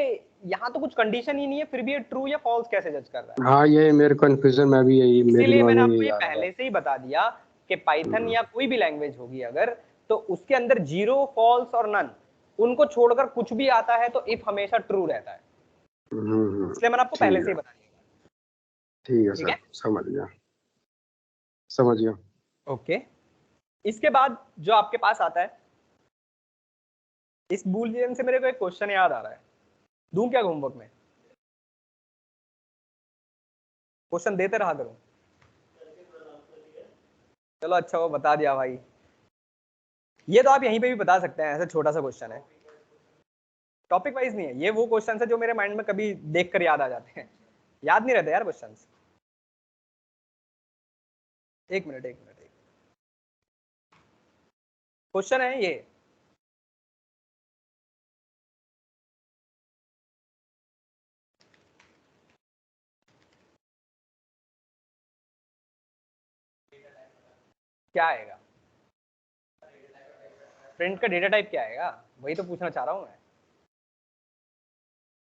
[SPEAKER 2] यहाँ तो कुछ कंडीशन ही नहीं है, फिर भी ये ट्रू या फॉल्स कैसे जज कर रहा है।
[SPEAKER 3] हाँ ये मेरे कंफ्यूजन में भी यही मेरे
[SPEAKER 2] इसीलिए
[SPEAKER 3] दिमाग
[SPEAKER 2] मैंने
[SPEAKER 3] में
[SPEAKER 2] आपको
[SPEAKER 3] यही
[SPEAKER 2] ये
[SPEAKER 3] आ रहा था।
[SPEAKER 2] पहले से ही बता दिया कि पाइथन
[SPEAKER 3] हम्म
[SPEAKER 2] या कोई भी लैंग्वेज होगी अगर, तो उसके अंदर 0, फॉल्स और नन, उनको छोड़कर कुछ भी आता है तो इफ हमेशा ट्रू रहता है। इसलिए मैंने आपको पहले
[SPEAKER 3] ठीक
[SPEAKER 2] से ही
[SPEAKER 3] है।
[SPEAKER 2] बता दिया।
[SPEAKER 3] ठीक है
[SPEAKER 2] ठीक
[SPEAKER 3] सर,
[SPEAKER 2] है,
[SPEAKER 3] समझ गया समझ गया।
[SPEAKER 2] ओके। इसके बाद जो आपके पास आता है, इस बूलियन से मेरे को एक क्वेश्चन याद आ रहा है, दूं क्या होमवर्क में? क्वेश्चन देते रहा करूं। चलो अच्छा वो बता दिया भाई। ये तो आप यहीं पे भी बता सकते हैं, ऐसा छोटा सा क्वेश्चन है, टॉपिक वाइज नहीं है ये। वो क्वेश्चन है जो मेरे माइंड में कभी देख कर याद आ जाते हैं, याद नहीं रहते यार क्वेश्चन। एक मिनट एक मिनट, क्वेश्चन है ये, क्या आएगा? प्रिंट का डेटा टाइप क्या आएगा, वही तो पूछना चाह रहा हूं मैं।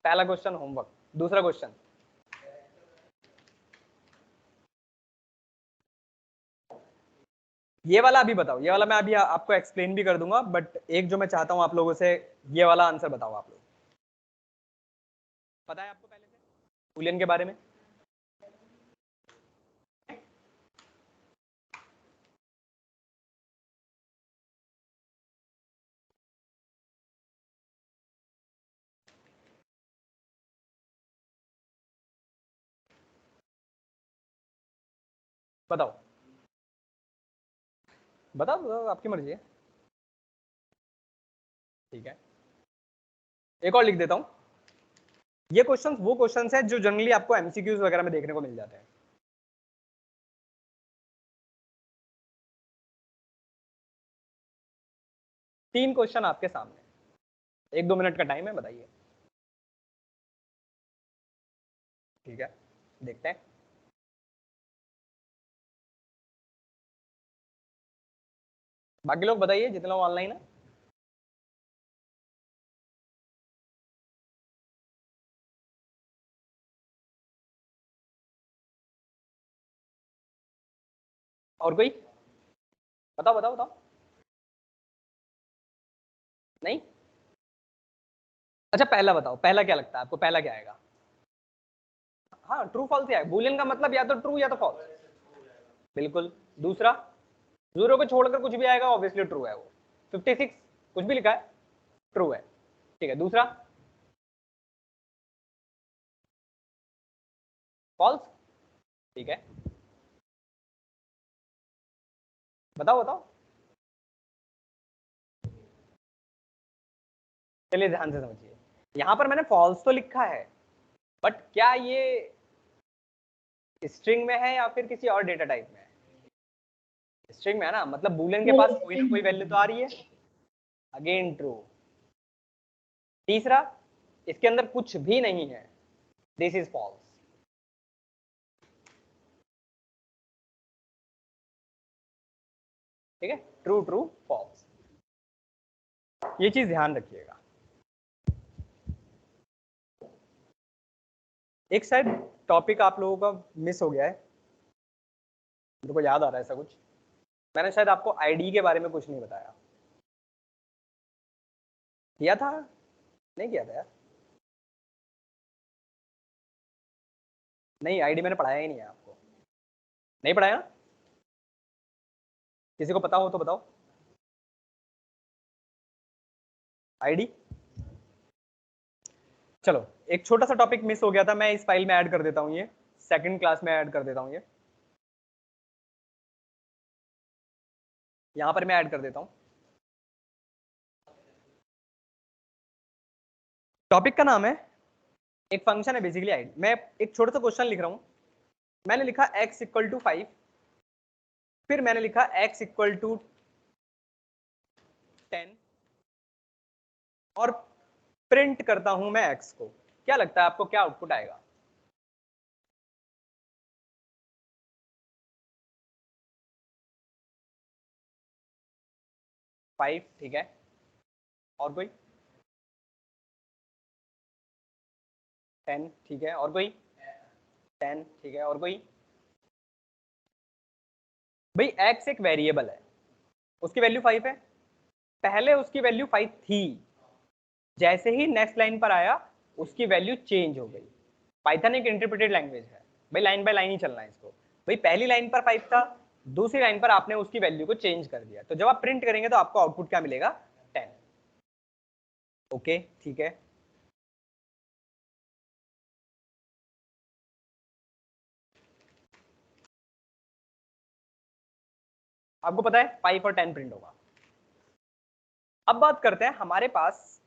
[SPEAKER 2] पहला क्वेश्चन होमवर्क। दूसरा क्वेश्चन, ये वाला अभी बताओ, ये वाला मैं अभी आपको एक्सप्लेन भी कर दूंगा, बट एक जो मैं चाहता हूं आप लोगों से, ये वाला आंसर बताओ आप लोग। पता है आपको पहले से बूलियन के बारे में? बताओ बताओ बताओ, आपकी मर्जी है। ठीक है, एक और लिख देता हूं। ये क्वेश्चंस वो क्वेश्चंस हैं जो जनरली आपको एमसीक्यूज वगैरह में देखने को मिल जाते हैं। तीन क्वेश्चन आपके सामने, 1-2 मिनट का टाइम है, बताइए। ठीक है, देखते हैं। बाकी लोग बताइए जितने लोग ऑनलाइन है। और कोई? बताओ बताओ बताओ। नहीं? अच्छा पहला बताओ, पहला क्या लगता है आपको, पहला क्या आएगा? हाँ ट्रू फॉल्स ही आएगा। बूलियन का मतलब या तो ट्रू या तो फॉल्स। बिल्कुल। दूसरा, जीरो को छोड़कर कुछ भी आएगा, ऑब्वियसली ट्रू है वो। 56 कुछ भी लिखा है, ट्रू है। ठीक है, दूसरा फॉल्स। ठीक है, बताओ बताओ। चलिए ध्यान से समझिए, यहां पर मैंने फॉल्स तो लिखा है, बट क्या ये स्ट्रिंग में है या फिर किसी और डेटा टाइप में है? स्ट्रिंग में है ना, मतलब बूलियन के पास कोई ना कोई वैल्यू तो आ रही है। Again true. तीसरा, इसके अंदर कुछ भी नहीं है, दिस इज फॉल्स। ठीक है, ट्रू ट्रू फॉल्स, ये चीज ध्यान रखिएगा। एक शायद टॉपिक आप लोगों का मिस हो गया है, मेरे को याद आ रहा है ऐसा कुछ। मैंने शायद आपको आईडी के बारे में कुछ नहीं बताया। किया था? नहीं किया था यार। नहीं, आईडी मैंने पढ़ाया ही नहीं है आपको। नहीं पढ़ाया ना? किसी को पता हो तो बताओ। आईडी, चलो एक छोटा सा टॉपिक मिस हो गया था, मैं इस फाइल में ऐड कर देता हूँ, ये सेकंड क्लास में ऐड कर देता हूँ, ये यहां पर मैं ऐड कर देता हूँ। टॉपिक का नाम है, एक फंक्शन है बेसिकली आईडी। मैं एक छोटा सा क्वेश्चन लिख रहा हूँ। मैंने लिखा x इक्वल टू 5, फिर मैंने लिखा x इक्वल टू 10 और प्रिंट करता हूं मैं x को। क्या लगता है आपको क्या आउटपुट आएगा? फाइव। ठीक है, और कोई? 10। ठीक है, और कोई? 10। ठीक है, और कोई? भाई x एक वेरिएबल है, उसकी वैल्यू 5 है। पहले उसकी वैल्यू 5 थी, जैसे ही नेक्स्ट लाइन पर आया उसकी वैल्यू चेंज हो गई। पाइथन एक इंटरप्रेटेड लैंग्वेज है भाई, लाइन बाय लाइन ही चलना है इसको। भाई पहली लाइन पर 5 था, दूसरी लाइन पर आपने उसकी वैल्यू को चेंज कर दिया, तो जब आप प्रिंट करेंगे तो आपको आउटपुट क्या मिलेगा? 10। ओके ठीक है। आपको पता है 5 और 10 प्रिंट होगा। अब बात करते हैं, हमारे पास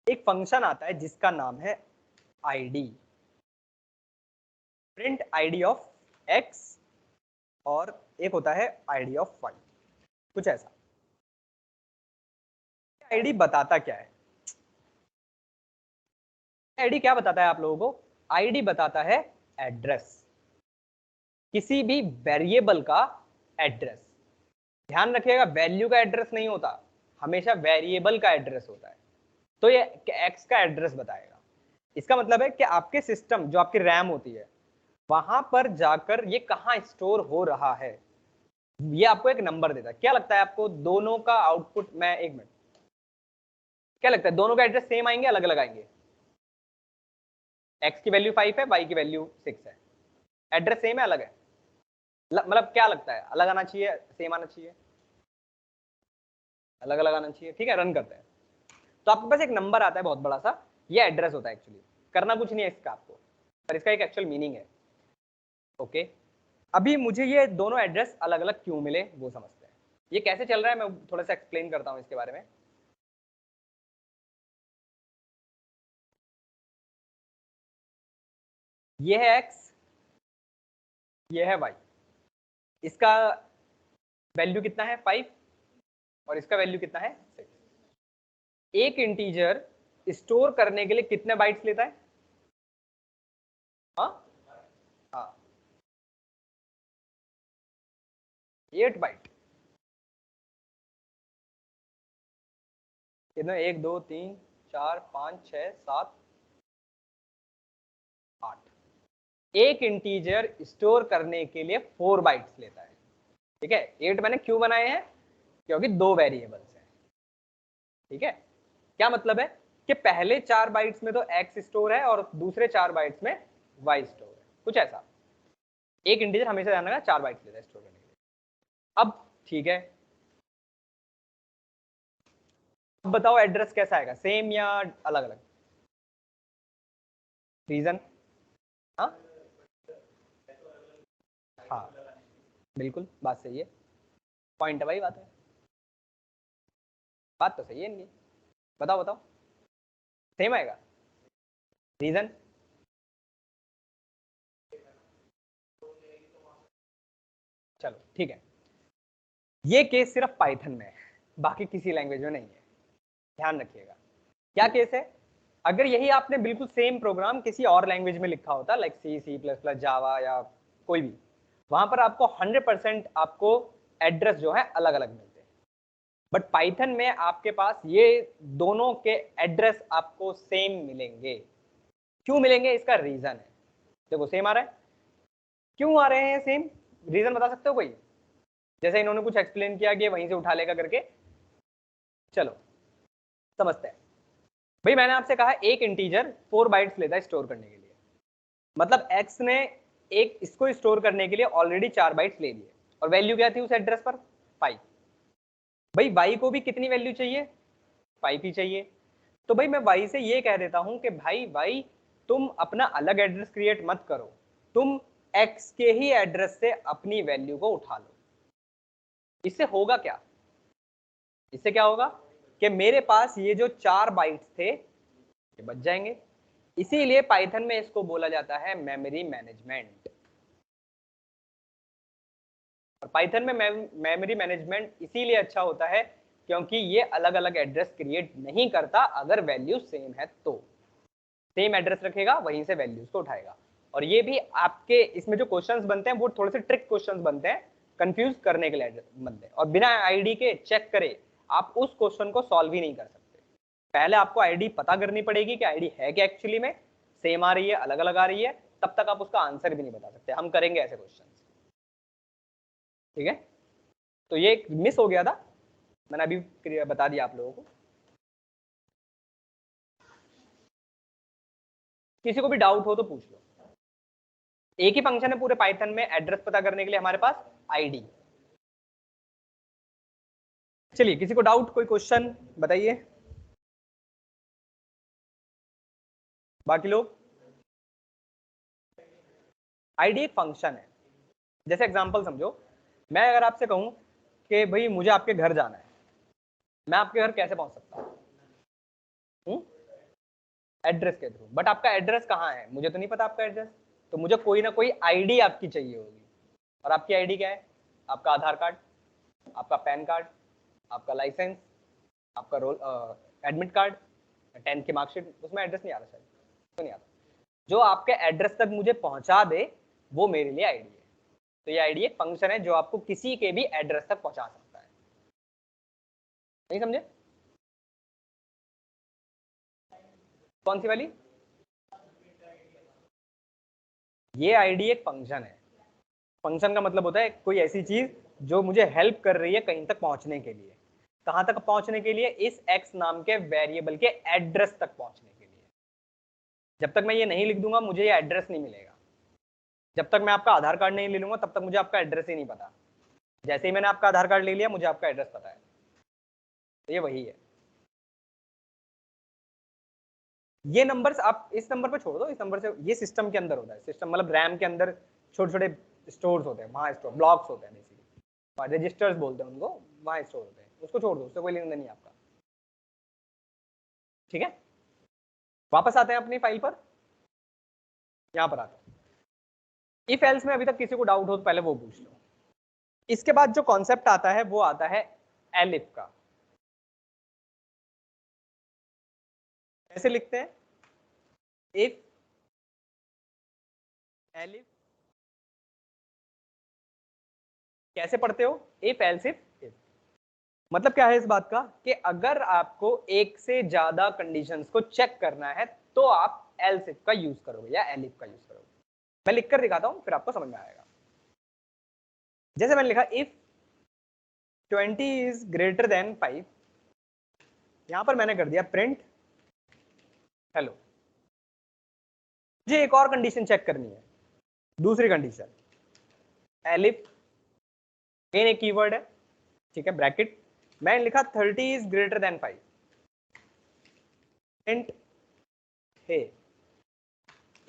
[SPEAKER 2] एक फंक्शन आता है जिसका नाम है ID, print ID of x, और एक होता है आईडी ऑफ y, कुछ ऐसा। आईडी बताता क्या है? आईडी क्या बताता है आप लोगों को? आईडी बताता है एड्रेस, किसी भी वेरिएबल का एड्रेस। ध्यान रखिएगा, वैल्यू का एड्रेस नहीं होता, हमेशा वेरिएबल का एड्रेस होता है। तो ये x का एड्रेस बताएगा। इसका मतलब है कि आपके सिस्टम, जो आपकी रैम होती है, वहां पर जाकर ये कहाँ स्टोर हो रहा है, ये आपको एक नंबर देता है। क्या लगता है आपको दोनों का आउटपुट? मैं एक मिनट, क्या लगता है दोनों का एड्रेस सेम आएंगे, अलग अलग आएंगे? x की वैल्यू 5 है, y की वैल्यू 6 है, एड्रेस सेम है अलग है? मतलब क्या लगता है, अलग आना चाहिए, सेम आना चाहिए? अलग अलग आना चाहिए। ठीक है, रन करते हैं। तो आपके पास एक नंबर आता है बहुत बड़ा सा, ये एड्रेस होता है एक्चुअली। करना कुछ नहीं है इसका आपको, पर इसका एक एक्चुअल मीनिंग है। ओके, अभी मुझे ये दोनों एड्रेस अलग अलग क्यों मिले वो समझते हैं। ये कैसे चल रहा है मैं थोड़ा सा एक्सप्लेन करता हूँ इसके बारे में। ये है x, ये है y, इसका वैल्यू कितना है 5 और इसका वैल्यू कितना है 6। एक इंटीजर स्टोर करने के लिए कितने बाइट्स लेता है? हाँ 8 बाइट। कितना? 1 2 3 4 5 6 7 8। एक इंटीजर स्टोर करने के लिए 4 बाइट्स लेता है। ठीक है, 8 मैंने क्यों बनाए हैं? क्योंकि 2 वेरिएबल्स हैं। ठीक है, क्या मतलब है कि पहले 4 बाइट्स में तो x स्टोर है और दूसरे 4 बाइट्स में y स्टोर है, कुछ ऐसा। एक इंटीजर हमेशा ध्यान रखना 4 बाइट्स लेता है स्टोर करने के लिए। अब ठीक है, अब बताओ एड्रेस कैसा आएगा, सेम या अलग अलग? रीजन? हाँ बिल्कुल, बात सही है, पॉइंट वही बात है, बात तो सही है इनकी। बताओ बताओ, सेम आएगा? रीजन? चलो ठीक है, ये केस सिर्फ पाइथन में है, बाकी किसी लैंग्वेज में नहीं है, ध्यान रखिएगा। क्या केस है? अगर यही आपने बिल्कुल सेम प्रोग्राम किसी और लैंग्वेज में लिखा होता, लाइक सी, सी प्लस प्लस, जावा या कोई भी, वहां पर आपको 100% आपको एड्रेस जो है अलग अलग मिलते हैं। बट पाइथन में आपके पास ये दोनों के एड्रेस आपको सेम मिलेंगे। क्यों मिलेंगे? इसका रीजन है, देखो सेम आ रहा है। क्यों आ रहे हैं सेम? रीजन बता सकते हो कोई? जैसे इन्होंने कुछ एक्सप्लेन किया कि वहीं से उठा लेगा करके, चलो समझते हैं। भाई मैंने आपसे कहा एक इंटीजर 4 बाइट्स लेता है स्टोर करने के लिए, मतलब x ने एक इसको स्टोर करने के लिए ऑलरेडी 4 बाइट्स ले लिए, और वैल्यू क्या थी उस एड्रेस पर? 5। भाई y को भी कितनी वैल्यू चाहिए? 5 ही चाहिए। तो भाई मैं y से ये कह देता हूं कि भाई y तुम अपना अलग एड्रेस क्रिएट मत करो, तुम x के ही एड्रेस से अपनी वैल्यू को उठा लो। इससे होगा क्या? इससे क्या होगा कि मेरे पास ये जो 4 बाइट्स थे ये बच जाएंगे। इसीलिए पाइथन में इसको बोला जाता है मेमोरी मैनेजमेंट। और पाइथन में मेमोरी मैनेजमेंट इसीलिए अच्छा होता है क्योंकि ये अलग अलग एड्रेस क्रिएट नहीं करता, अगर वैल्यू सेम है तो सेम एड्रेस रखेगा, वहीं से वैल्यूज को उठाएगा। और ये भी आपके इसमें जो क्वेश्चंस बनते हैं वो थोड़े से ट्रिक क्वेश्चंस बनते हैं, कंफ्यूज करने के लिए बनते हैं, और बिना आईडी के चेक करे आप उस क्वेश्चन को सॉल्व ही नहीं कर सकते। पहले आपको आईडी पता करनी पड़ेगी कि आईडी है क्या एक्चुअली में, सेम आ रही है अलग अलग आ रही है, तब तक आप उसका आंसर भी नहीं बता सकते। हम करेंगे ऐसे क्वेश्चन, ठीक है? तो ये एक मिस हो गया था, मैंने अभी बता दिया आप लोगों को। किसी को भी डाउट हो तो पूछ लो। एक ही फंक्शन है पूरे पाइथन में एड्रेस पता करने के लिए हमारे पास, आईडी। चलिए किसी को डाउट, कोई क्वेश्चन बताइए, बाकी लोग। आईडी एक फंक्शन है, जैसे एग्जांपल समझो, मैं अगर आपसे कहूं कि भाई मुझे आपके घर जाना है, मैं आपके घर कैसे पहुंच सकता हूं? एड्रेस के थ्रू। बट आपका एड्रेस कहाँ है मुझे तो नहीं पता आपका एड्रेस, तो मुझे कोई ना कोई आईडी आपकी चाहिए होगी। और आपकी आईडी क्या है? आपका आधार कार्ड, आपका पैन कार्ड, आपका लाइसेंस, आपका रोल एडमिट कार्ड, 10th की मार्कशीट। उसमें एड्रेस नहीं आ रहा शायद, तो नहीं आता। जो आपके एड्रेस तक मुझे पहुंचा दे वो मेरे लिए आईडी है। तो ये आईडी एक फंक्शन है जो आपको किसी के भी एड्रेस तक पहुंचा सकता है। नहीं समझे? कौन सी वाली? ये आईडी एक फंक्शन है। फंक्शन का मतलब होता है कोई ऐसी चीज जो मुझे हेल्प कर रही है कहीं तक पहुंचने के लिए। कहां तक पहुंचने के लिए? इस x नाम के वेरिएबल के एड्रेस तक पहुंचने के लिए। जब तक मैं ये नहीं लिख दूंगा मुझे ये एड्रेस नहीं मिलेगा। जब तक मैं आपका आधार कार्ड नहीं ले लूंगा तब तक मुझे आपका एड्रेस ही नहीं पता। जैसे ही मैंने आपका आधार कार्ड ले लिया मुझे आपका एड्रेस पता है। तो ये वही है। ये नंबर्स आप इस नंबर पे छोड़ दो, इस नंबर से, ये सिस्टम के अंदर होता है। सिस्टम मतलब रैम के अंदर छोटे छोटे स्टोर्स होते हैं, वहां स्टोर ब्लॉक्स होते हैं बेसिकली, रजिस्टर्स बोलते हैं उनको, वहां स्टोर होते हैं। उसको छोड़ दो, उससे कोई लेना नहीं आपका। ठीक है, वापस आते हैं अपनी फाइल पर, यहां पर आते हैं। इफ एल्स में अभी तक किसी को डाउट हो तो पहले वो पूछ लो। इसके बाद जो कॉन्सेप्ट आता है वो आता है एलिफ का। कैसे लिखते हैं? इफ एलिफ, कैसे पढ़ते हो? If else if if. मतलब क्या है इस बात का कि अगर आपको एक से ज्यादा कंडीशंस को चेक करना है तो आप एल्स इफ का यूज करोगे या एलिफ का यूज करोगे। मैं लिखकर दिखाता हूं फिर आपको समझ में आएगा। जैसे मैंने लिखा इफ 20 इज ग्रेटर देन 5, यहां पर मैंने कर दिया प्रिंट हेलो। मुझे एक और कंडीशन चेक करनी है, दूसरी कंडीशन एलिफ, मेन एक कीवर्ड है, ठीक है, ब्रैकेट। मैंने लिखा 30 is greater than 5, print hey.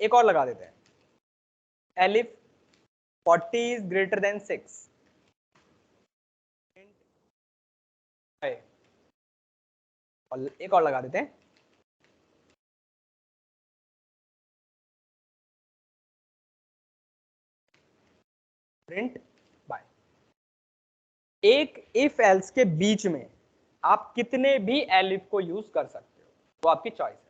[SPEAKER 2] एक और लगा देते हैं elif 40 is greater than 6, print hey. और एक और लगा देते हैं प्रिंट बाय। एक इफ एल्स के बीच में आप कितने भी एलिफ को यूज कर सकते हो, वो आपकी चॉइस है।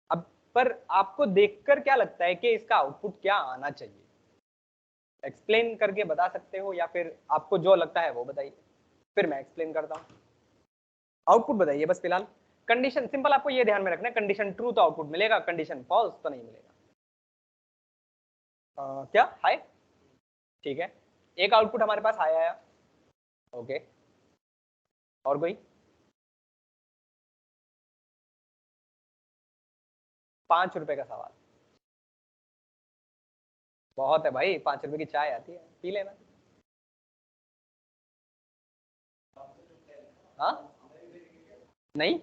[SPEAKER 2] अब पर आपको देखकर क्या लगता है कि इसका आउटपुट क्या आना चाहिए? एक्सप्लेन करके बता सकते हो या फिर आपको जो लगता है वो बताइए, फिर मैं एक्सप्लेन करता हूं। आउटपुट बताइए बस फिलहाल। कंडीशन सिंपल, आपको ये ध्यान में रखना है, कंडीशन ट्रू तो आउटपुट मिलेगा, कंडीशन फॉल्स तो नहीं मिलेगा। क्या हाय? ठीक है, एक आउटपुट हमारे पास हाय आया। ओके, और कोई? 5 रुपए का सवाल बहुत है भाई, 5 रुपए की चाय आती है, पी लेना। हाँ नहीं,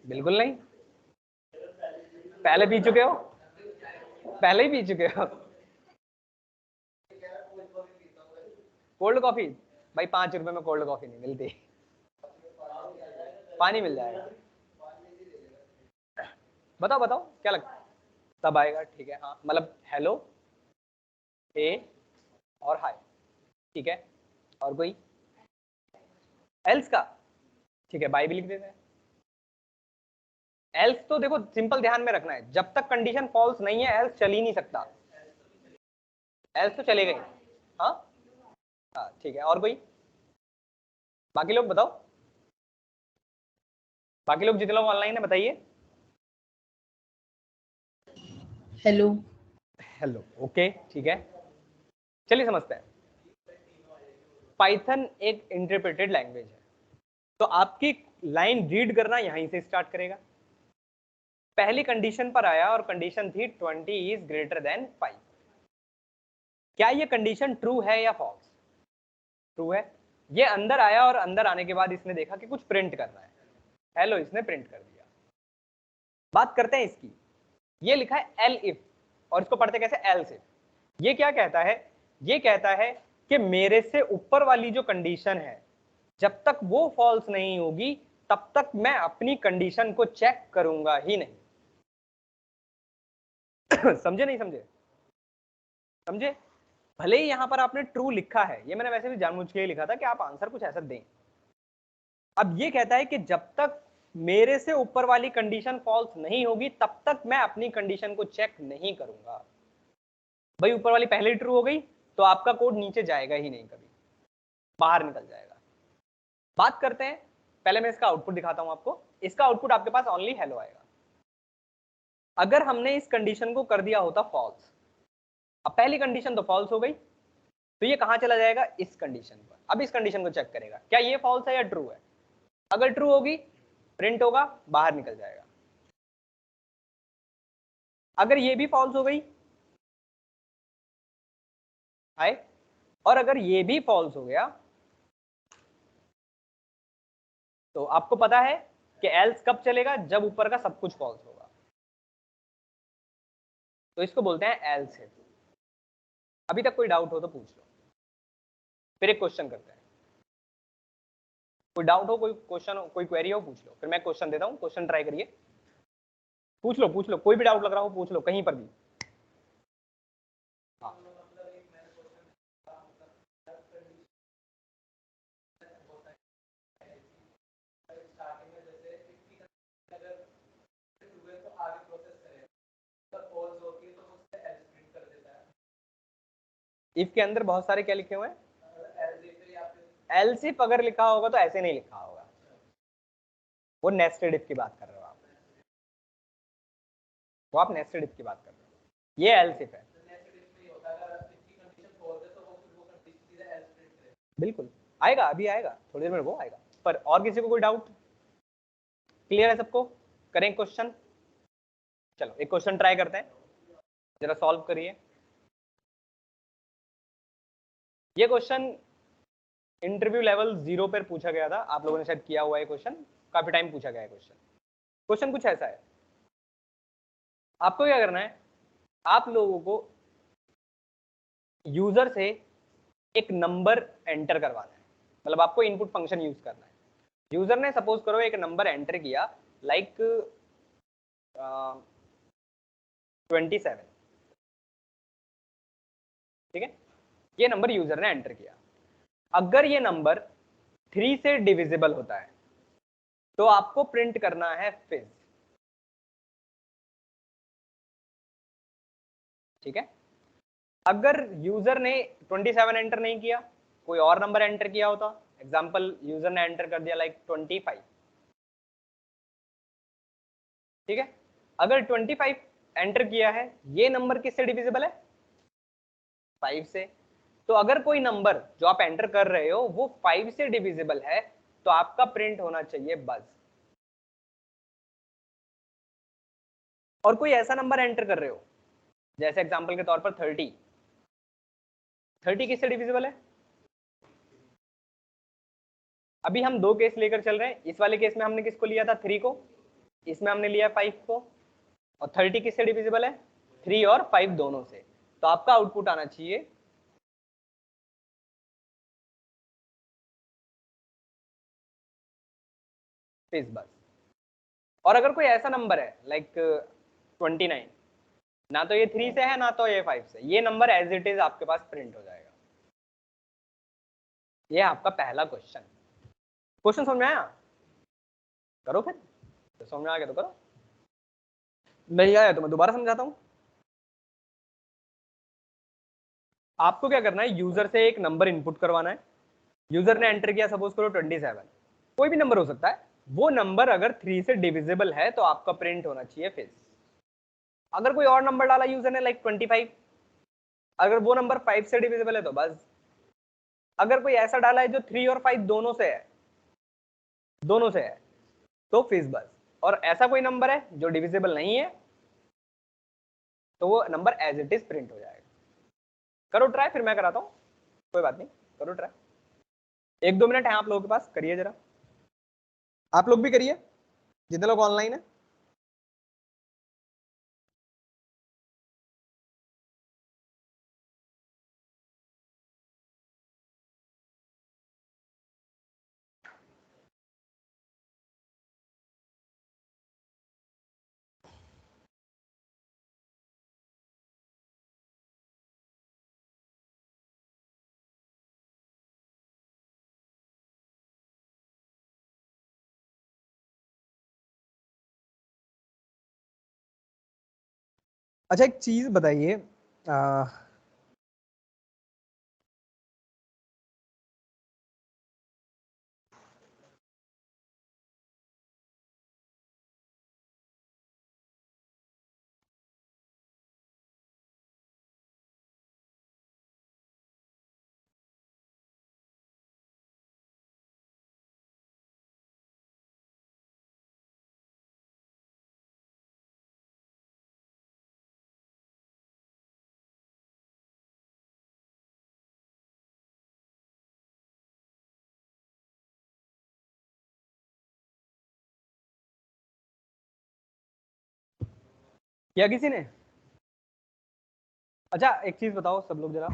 [SPEAKER 2] बिल्कुल नहीं, पहले पी चुके हो, पहले ही पी चुके हो। कोल्ड कॉफी भाई 5 रुपए में कोल्ड कॉफी नहीं मिलती, पानी मिल जाएगा। बताओ बताओ क्या लगता है? तब आएगा, ठीक है। हाँ मतलब हेलो, ए और हाय, ठीक है। और कोई? एल्स का, ठीक है, बाय भी लिख देते हैं। एल्स तो देखो सिंपल ध्यान में रखना है, जब तक कंडीशन फॉल्स नहीं है एल्स चल ही नहीं सकता, एल्स तो चलेगा ही। हाँ हाँ ठीक है, और कोई? बाकी लोग बताओ, बाकी लोग जितने लोग ऑनलाइन है बताइए।
[SPEAKER 1] हेलो।
[SPEAKER 2] हेलो, ओके ठीक है। चलिए समझते हैं। पाइथन एक इंटरप्रेटेड लैंग्वेज है, तो आपकी लाइन रीड करना यहीं से स्टार्ट करेगा। पहली कंडीशन पर आया और कंडीशन थी 20 इज ग्रेटर देन 5। क्या ये कंडीशन ट्रू है या फॉल्स? ट्रू है। ये अंदर आया और अंदर आने के बाद इसने देखा कि कुछ प्रिंट करना है, हेलो इसने प्रिंट कर दिया। बात करते हैं इसकी। ये लिखा है एल इफ और इसको पढ़ते कैसे? Else if. ये क्या कहता है? ये कहता है कि मेरे से ऊपर वाली जो कंडीशन है जब तक वो फॉल्स नहीं होगी तब तक मैं अपनी कंडीशन को चेक करूंगा ही नहीं। समझे नहीं समझे? समझे? भले ही यहां पर आपने ट्रू लिखा है, ये मैंने वैसे भी जानबूझ के ही लिखा था कि आप आंसर कुछ ऐसा दें। अब ये कहता है कि जब तक मेरे से ऊपर वाली कंडीशन फॉल्स नहीं होगी तब तक मैं अपनी कंडीशन को चेक नहीं करूंगा। भाई ऊपर वाली पहले ही ट्रू हो गई तो आपका कोड नीचे जाएगा ही नहीं, कभी बाहर निकल जाएगा। बात करते हैं, पहले मैं इसका आउटपुट दिखाता हूं आपको। इसका आउटपुट आपके पास ओनली हेलो आएगा। अगर हमने इस कंडीशन को कर दिया होता फॉल्स, अब पहली कंडीशन तो फॉल्स हो गई, तो ये कहां चला जाएगा? इस कंडीशन पर। अब इस कंडीशन को चेक करेगा क्या ये फॉल्स है या ट्रू है। अगर ट्रू होगी प्रिंट होगा, बाहर निकल जाएगा। अगर ये भी फॉल्स हो गई हाय, और अगर ये भी फॉल्स हो गया तो आपको पता है कि एल्स कब चलेगा? जब ऊपर का सब कुछ फॉल्स होगा, तो इसको बोलते हैं एल्स इफ। अभी तक कोई डाउट हो तो पूछ लो, फिर एक क्वेश्चन करते हैं। कोई डाउट हो, कोई क्वेश्चन हो, कोई क्वेरी हो, पूछ लो, फिर मैं क्वेश्चन देता हूं। क्वेश्चन ट्राई करिए, पूछ लो, कोई भी डाउट लग रहा हो पूछ लो कहीं पर भी। हाँ इफ के अंदर बहुत सारे क्या लिखे हुए हैं, एल्स इफ अगर लिखा होगा तो ऐसे नहीं लिखा होगा, वो नेस्टेड इफ की बात कर रहे हो आप, वो आप नेस्टेड इफ की बात कर रहे हो, ये एल्स इफ है। बिल्कुल आएगा, अभी आएगा, थोड़ी देर में वो आएगा। पर और किसी को कोई डाउट? क्लियर है सबको? करें क्वेश्चन? चलो एक क्वेश्चन ट्राई करते हैं, जरा सॉल्व करिए। ये क्वेश्चन इंटरव्यू लेवल 0 पर पूछा गया था, आप लोगों ने शायद किया हुआ है क्वेश्चन, काफी टाइम पूछा गया है क्वेश्चन। क्वेश्चन कुछ ऐसा है, आपको क्या करना है, आप लोगों को यूजर से एक नंबर एंटर करवाना है, मतलब आपको इनपुट फंक्शन यूज करना है। यूजर ने सपोज करो एक नंबर एंटर किया लाइक 27, ठीक है, ये नंबर यूजर ने एंटर किया। अगर ये नंबर 3 से डिविजिबल होता है तो आपको प्रिंट करना है फिज, ठीक है। अगर यूजर ने 27 एंटर नहीं किया, कोई और नंबर एंटर किया होता, एग्जांपल यूजर ने एंटर कर दिया लाइक 25, ठीक है। अगर 25 एंटर किया है, ये नंबर किससे डिविजिबल है? 5 से। तो अगर कोई नंबर जो आप एंटर कर रहे हो वो 5 से डिविजिबल है तो आपका प्रिंट होना चाहिए बज। और कोई ऐसा नंबर एंटर कर रहे हो जैसे एग्जांपल के तौर पर 30 किससे डिविजिबल है? अभी हम दो केस लेकर चल रहे हैं, इस वाले केस में हमने किसको लिया था? 3 को, इसमें हमने लिया 5 को। और 30 किससे डिविजिबल है? 3 और 5 दोनों से। तो आपका आउटपुट आना चाहिए फिज बस। और अगर कोई ऐसा नंबर है लाइक 29, ना तो ये 3 से है ना तो ये 5 से, ये नंबर एज इट इज आपके पास प्रिंट हो जाएगा। ये आपका पहला क्वेश्चन। क्वेश्चन समझ में आया? करो फिर, तो समझ में आ गया तो करो, नहीं आया तो मैं दोबारा समझाता हूं। आपको क्या करना है, यूजर से एक नंबर इनपुट करवाना है। यूजर ने एंटर किया सपोज करो 27, कोई भी नंबर हो सकता है। वो नंबर अगर 3 से डिविजिबल है तो आपका प्रिंट होना चाहिए फिज। अगर कोई और नंबर डाला यूजर ने लाइक 25, अगर वो नंबर 5 से डिविजिबल है तो बस। अगर कोई ऐसा डाला है जो 3 और 5 दोनों से है, दोनों से है, तो फिज बस। और ऐसा कोई नंबर है जो डिविजिबल नहीं है तो वो number as it is print हो जाएगा। करो ट्राई, फिर मैं कराता हूं, कोई बात नहीं, करो ट्राई। 1-2 मिनट है आप लोगों के पास, करिए जरा, आप लोग भी करिए जितने लोग ऑनलाइन है। अच्छा एक चीज बताइए, क्या किसी ने? अच्छा एक चीज बताओ सब लोग जरा,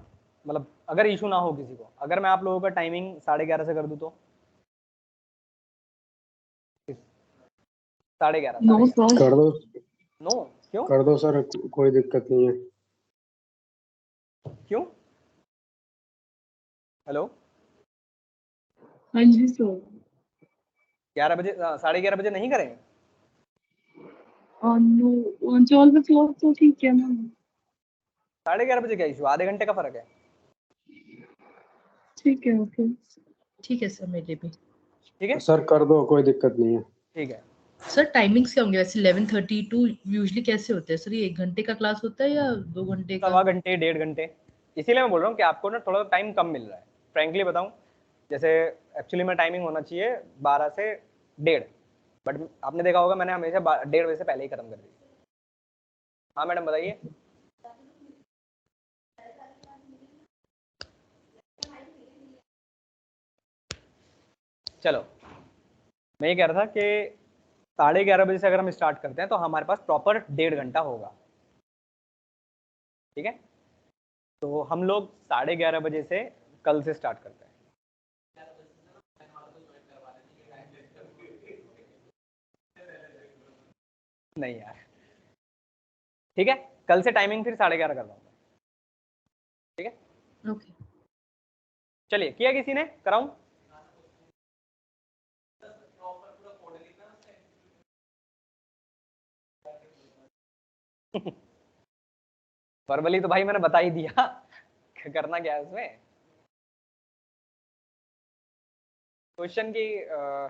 [SPEAKER 2] मतलब अगर इशू ना हो किसी को, अगर मैं आप लोगों का टाइमिंग 11:30 से कर दूं तो? 11:30?
[SPEAKER 4] No sir.
[SPEAKER 3] कर दो,
[SPEAKER 2] नो क्यों?
[SPEAKER 3] कर दो सर, कोई दिक्कत नहीं है।
[SPEAKER 2] क्यों? हेलो,
[SPEAKER 4] हाँ जी सर।
[SPEAKER 2] 11 बजे 11:30 बजे नहीं करें?
[SPEAKER 4] नो 12 o'clock तो ठीक है ना।
[SPEAKER 2] 11:30 बजे क्या इशू, आधे घंटे का फर्क है।
[SPEAKER 4] ठीक है, ओके।
[SPEAKER 1] ठीक है सर, मेरे भी।
[SPEAKER 2] ठीक है
[SPEAKER 3] सर कर दो, कोई दिक्कत नहीं है।
[SPEAKER 2] ठीक है।
[SPEAKER 1] सर टाइमिंग्स क्या होंगे वैसे? 11:30 टू यूजुअली कैसे होते हैं सर? ये 1 घंटे का क्लास होता है या 2 घंटे का?
[SPEAKER 2] सवा घंटे 1.5 घंटे, इसीलिए मैं बोल रहा हूँ कि आपको ना थोड़ा टाइम कम मिल रहा है। फ्रेंकली बताऊँ, जैसे एक्चुअली में टाइमिंग होना चाहिए 12 से 1:30, बट आपने देखा होगा मैंने हमेशा 1:30 बजे से पहले ही खत्म कर दी। हाँ मैडम बताइए। चलो, मैं ये कह रहा था कि 11:30 बजे से अगर हम स्टार्ट करते हैं तो हमारे पास प्रॉपर 1.5 घंटा होगा। ठीक है, तो हम लोग 11:30 बजे से कल से स्टार्ट करते हैं। नहीं यार, ठीक है, कल से टाइमिंग फिर 11:30 कर रहा हूँ। ठीक है,
[SPEAKER 1] ओके।
[SPEAKER 2] चलिए, किया किसी ने? कराऊं? वर्बली तो भाई मैंने बता ही दिया करना क्या है उसमें। क्वेश्चन की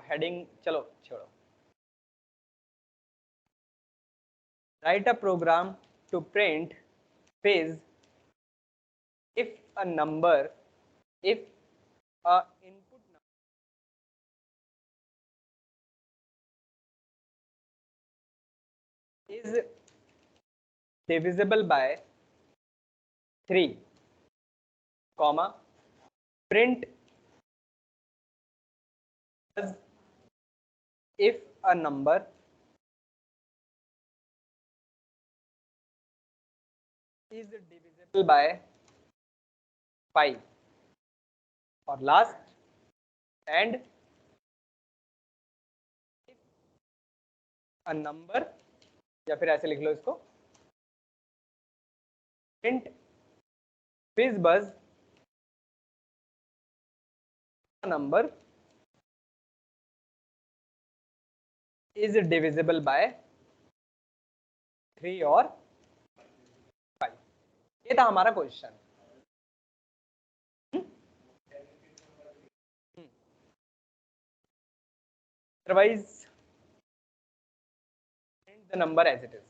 [SPEAKER 2] हेडिंग चलो छोड़ो। Write a program to print fizz if a number if a input number is divisible by 3 comma print as if a number is divisible by 5 और last and if a number, या फिर ऐसे लिख लो इसको, print fiz buzz number is divisible by 3 और 5। ये था हमारा question. Otherwise, print the number as it is।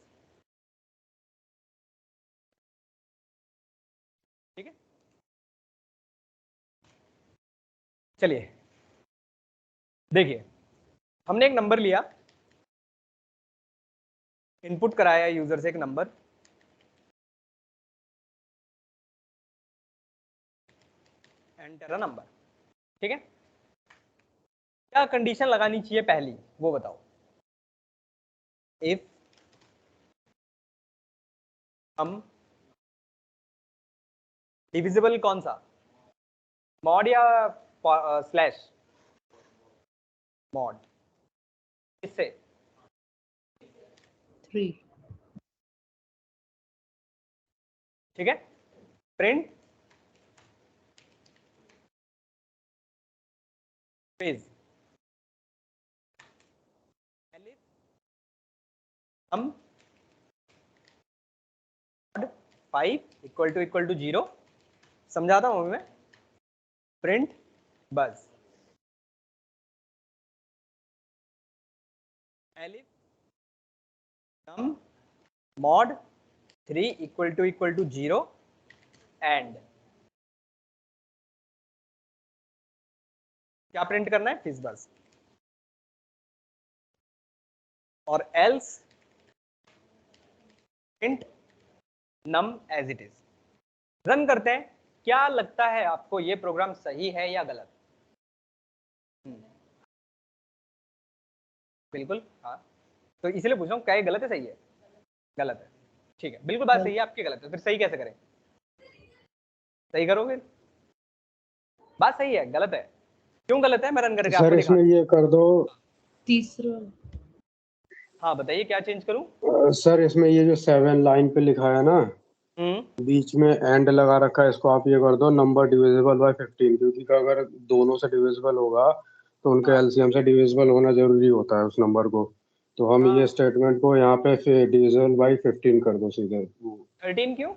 [SPEAKER 2] ठीक है, चलिए देखिए, हमने एक नंबर लिया, इनपुट कराया यूजर से एक नंबर, एंटर अ नंबर। ठीक है, क्या कंडीशन लगानी चाहिए पहली वो बताओ। इफ हम डिविजिबल कौन सा, मॉड या स्लैश? मॉड, इससे
[SPEAKER 1] 3।
[SPEAKER 2] ठीक है, प्रिंट फिज हम 5 इक्वल टू 0, समझाता हूं मैं। Print buzz elif num mod 3 equal to 0 and क्या प्रिंट करना है? Fizz buzz. और else print num as it is. Run करते हैं। क्या लगता है आपको ये प्रोग्राम सही है या गलत? बिल्कुल हाँ, तो इसलिए पूछ रहा हूँ क्या ये गलत है सही है? गलत है। ठीक है, बिल्कुल बात सही है आपकी, गलत है। फिर सही कैसे करें? सही करो फिर। बात सही है, गलत है। क्यों गलत है? मैं रन करके आपको
[SPEAKER 3] सर
[SPEAKER 2] दिखा।
[SPEAKER 3] इसमें ये कर दो।
[SPEAKER 1] तीसरा।
[SPEAKER 2] हाँ बताइए, क्या चेंज करूं?
[SPEAKER 3] सर इसमें ये जो 7 लाइन पे लिखा है ना, बीच में एंड लगा रखा है, इसको आप ये कर दो नंबर डिविजिबल बाय 15, क्योंकि अगर दोनों से डिविजिबल होगा तो उनके एलसीएम से डिविजिबल होना जरूरी होता है उस नंबर को। तो हम ये स्टेटमेंट को यहाँ पे डिविजिबल बाय 15 कर दो सीधे।
[SPEAKER 2] 13 क्यों?